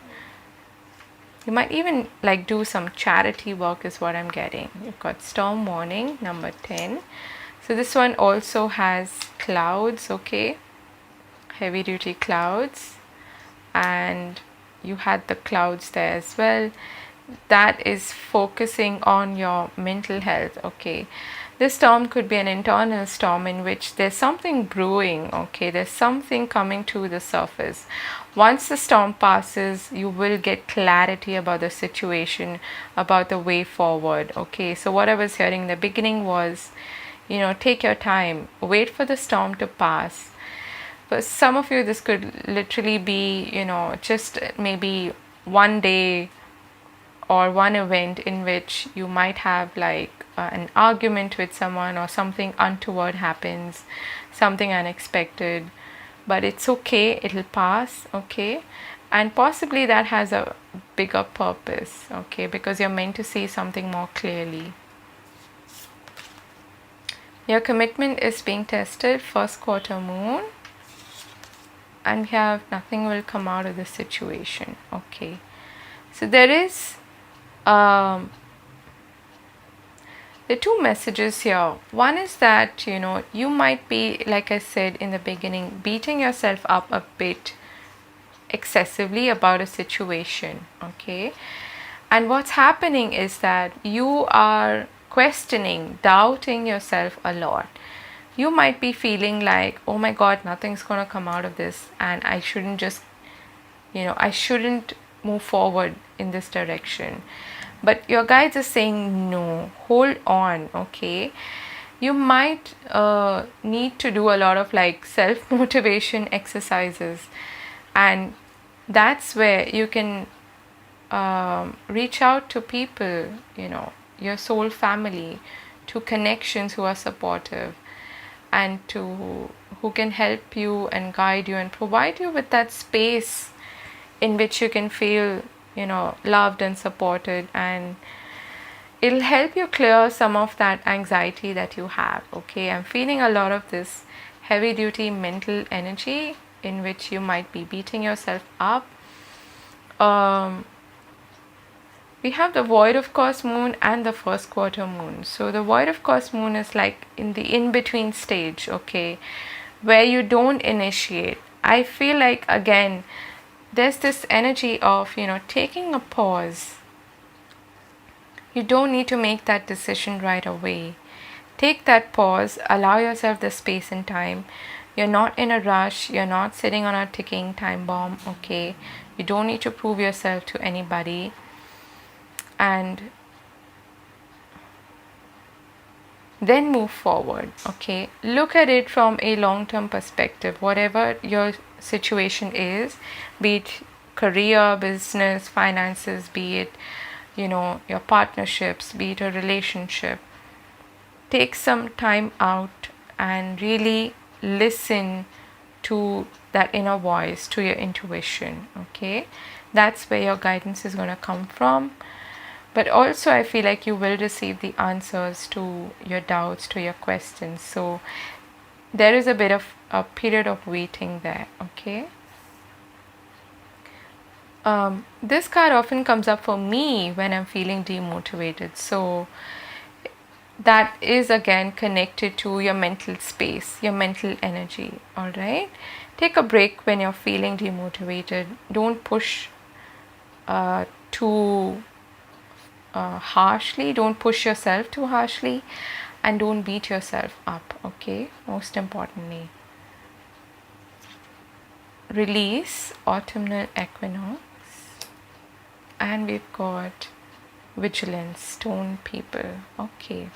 you might even like do some charity work is what I'm getting. You've got storm warning number 10. So this one also has clouds. Okay, heavy duty clouds, and you had the clouds there as well. That is focusing on your mental health. Okay, this storm could be an internal storm in which there's something brewing. Okay, there's something coming to the surface. Once the storm passes, you will get clarity about the situation, about the way forward. Okay, so what I was hearing in the beginning was, take your time, wait for the storm to pass. For some of you, this could literally be, just maybe one day or one event in which you might have like an argument with someone, or something untoward happens, something unexpected, but it's okay, it'll pass. Okay, and possibly that has a bigger purpose. Okay, because you're meant to see something more clearly. Your commitment is being tested, first quarter moon, and we have nothing will come out of this situation. Okay, so there is the two messages here. One is that you might be, like I said in the beginning, beating yourself up a bit excessively about a situation. Okay, and what's happening is that you are questioning, doubting yourself a lot. You might be feeling like, oh my god, nothing's gonna come out of this, and I shouldn't just I shouldn't move forward in this direction. But your guides are saying no, hold on. Okay, you might need to do a lot of like self-motivation exercises, and that's where you can reach out to people, your soul family, to connections who are supportive, and who can help you and guide you and provide you with that space in which you can feel loved and supported, and it'll help you clear some of that anxiety that you have. Okay, I'm feeling a lot of this heavy duty mental energy in which you might be beating yourself up. We have the void of course moon and the first quarter moon. So the void of course moon is like in the in-between stage. Okay, where you don't initiate. I feel like again there's this energy of taking a pause. You don't need to make that decision right away. Take that pause, allow yourself the space and time. You're not in a rush, you're not sitting on a ticking time bomb. Okay, you don't need to prove yourself to anybody, and then move forward. Okay, look at it from a long-term perspective. Whatever your situation is, be it career, business, finances, be it your partnerships, be it a relationship, take some time out and really listen to that inner voice, to your intuition. Okay, that's where your guidance is going to come from. But also I feel like you will receive the answers to your doubts, to your questions. So there is a bit of a period of waiting there. Okay, this card often comes up for me when I'm feeling demotivated. So that is again connected to your mental space, your mental energy. All right, take a break when you're feeling demotivated. Don't push too harshly. Don't push yourself too harshly, and don't beat yourself up, okay? Most importantly. Release, autumnal equinox, and we've got vigilance, stone people, okay.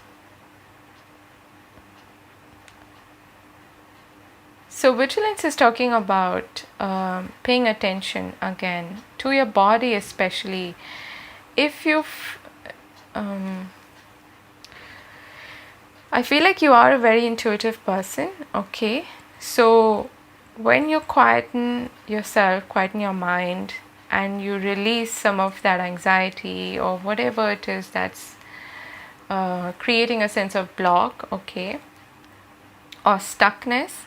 So vigilance is talking about paying attention again to your body, especially if I feel like you are a very intuitive person, okay? So when you quieten yourself, quieten your mind, and you release some of that anxiety or whatever it is that's creating a sense of block, okay, or stuckness,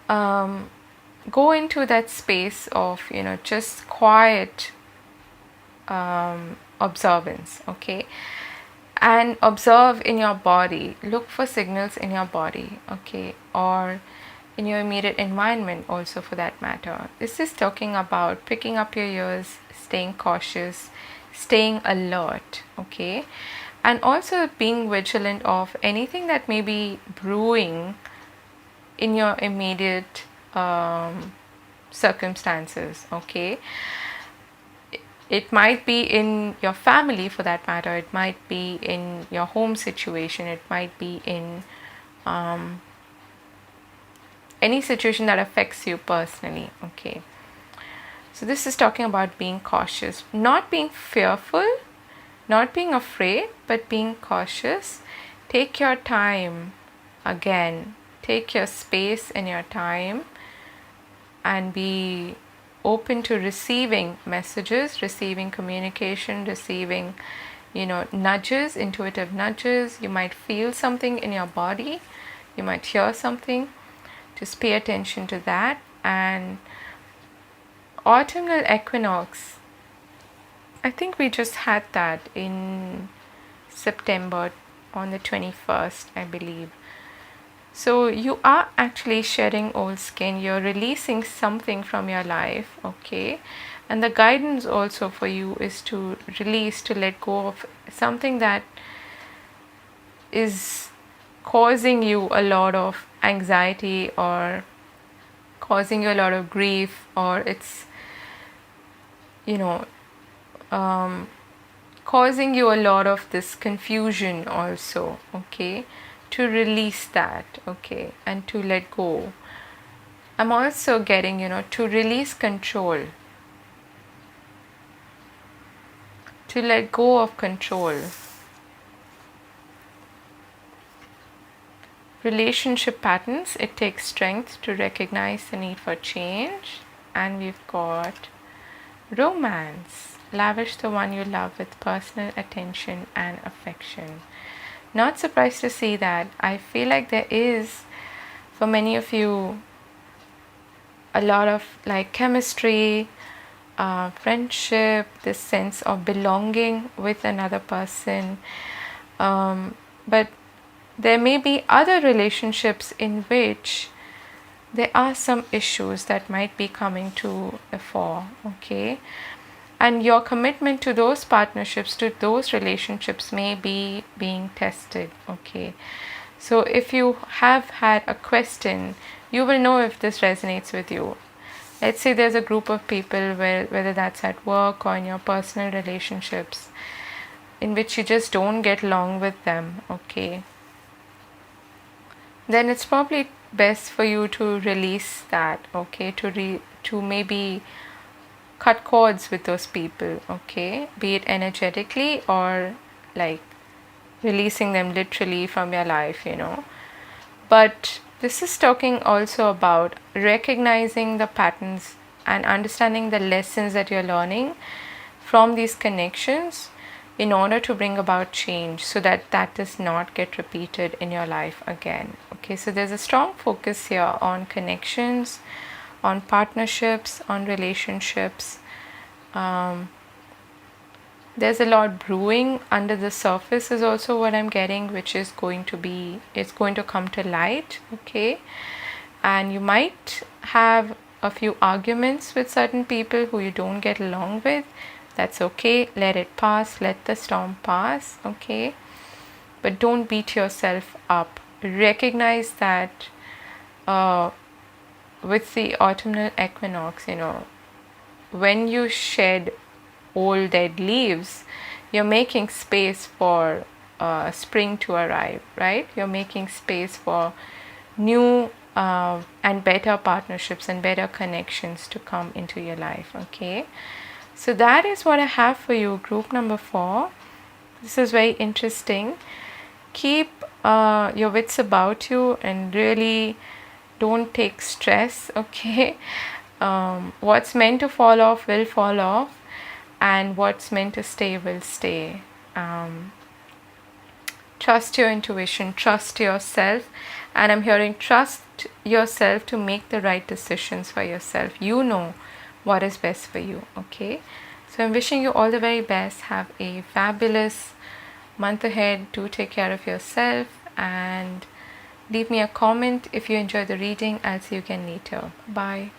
go into that space of, just quiet observance, okay, and observe in your body, look for signals in your body, okay, or in your immediate environment also, for that matter. This is talking about picking up your ears, staying cautious, staying alert, okay, and also being vigilant of anything that may be brewing in your immediate circumstances, okay. It might be in your family, for that matter, it might be in your home situation, it might be in any situation that affects you personally, okay. So this is talking about being cautious, not being fearful, not being afraid, but being cautious. Take your time, again, take your space and your time, and be open to receiving messages, receiving communication, receiving, nudges, intuitive nudges. You might feel something in your body, you might hear something. Just pay attention to that. And autumnal equinox, I think we just had that in September on the 21st, I believe. So you are actually shedding old skin, you're releasing something from your life, okay. And the guidance also for you is to release, to let go of something that is causing you a lot of anxiety, or causing you a lot of grief, or it's causing you a lot of this confusion also, okay. To release that, okay, and to let go. I'm also getting, to release control, to let go of control. Relationship patterns, it takes strength to recognize the need for change. And we've got romance, lavish the one you love with personal attention and affection. Not surprised to see that. I feel like there is, for many of you, a lot of like chemistry, friendship, this sense of belonging with another person. But there may be other relationships in which there are some issues that might be coming to the fore, okay. And your commitment to those partnerships, to those relationships, may be being tested, okay. So if you have had a question, you will know if this resonates with you. Let's say there's a group of people, whether that's at work or in your personal relationships, in which you just don't get along with them, okay. Then it's probably best for you to release that, okay, to maybe cut cords with those people, okay, be it energetically or like releasing them literally from your life, But this is talking also about recognizing the patterns and understanding the lessons that you're learning from these connections in order to bring about change, so that that does not get repeated in your life again, okay. So there's a strong focus here on connections, on partnerships, on relationships. There's a lot brewing under the surface is also what I'm getting, which is going to come to light, okay. And you might have a few arguments with certain people who you don't get along with. That's okay, let it pass, let the storm pass, okay. but don't beat yourself up. Recognize that with the autumnal equinox, when you shed old dead leaves, you're making space for spring to arrive, right? You're making space for new and better partnerships and better connections to come into your life. Okay, so that is what I have for you, group number 4. This is very interesting. Keep your wits about you and really don't take stress. Okay, what's meant to fall off will fall off, and what's meant to stay will stay. Trust your intuition, trust yourself, and I'm hearing trust yourself to make the right decisions for yourself. You know what is best for you. Okay, so I'm wishing you all the very best. Have a fabulous month ahead. Do take care of yourself and leave me a comment if you enjoy the reading. I'll see you again later. Bye.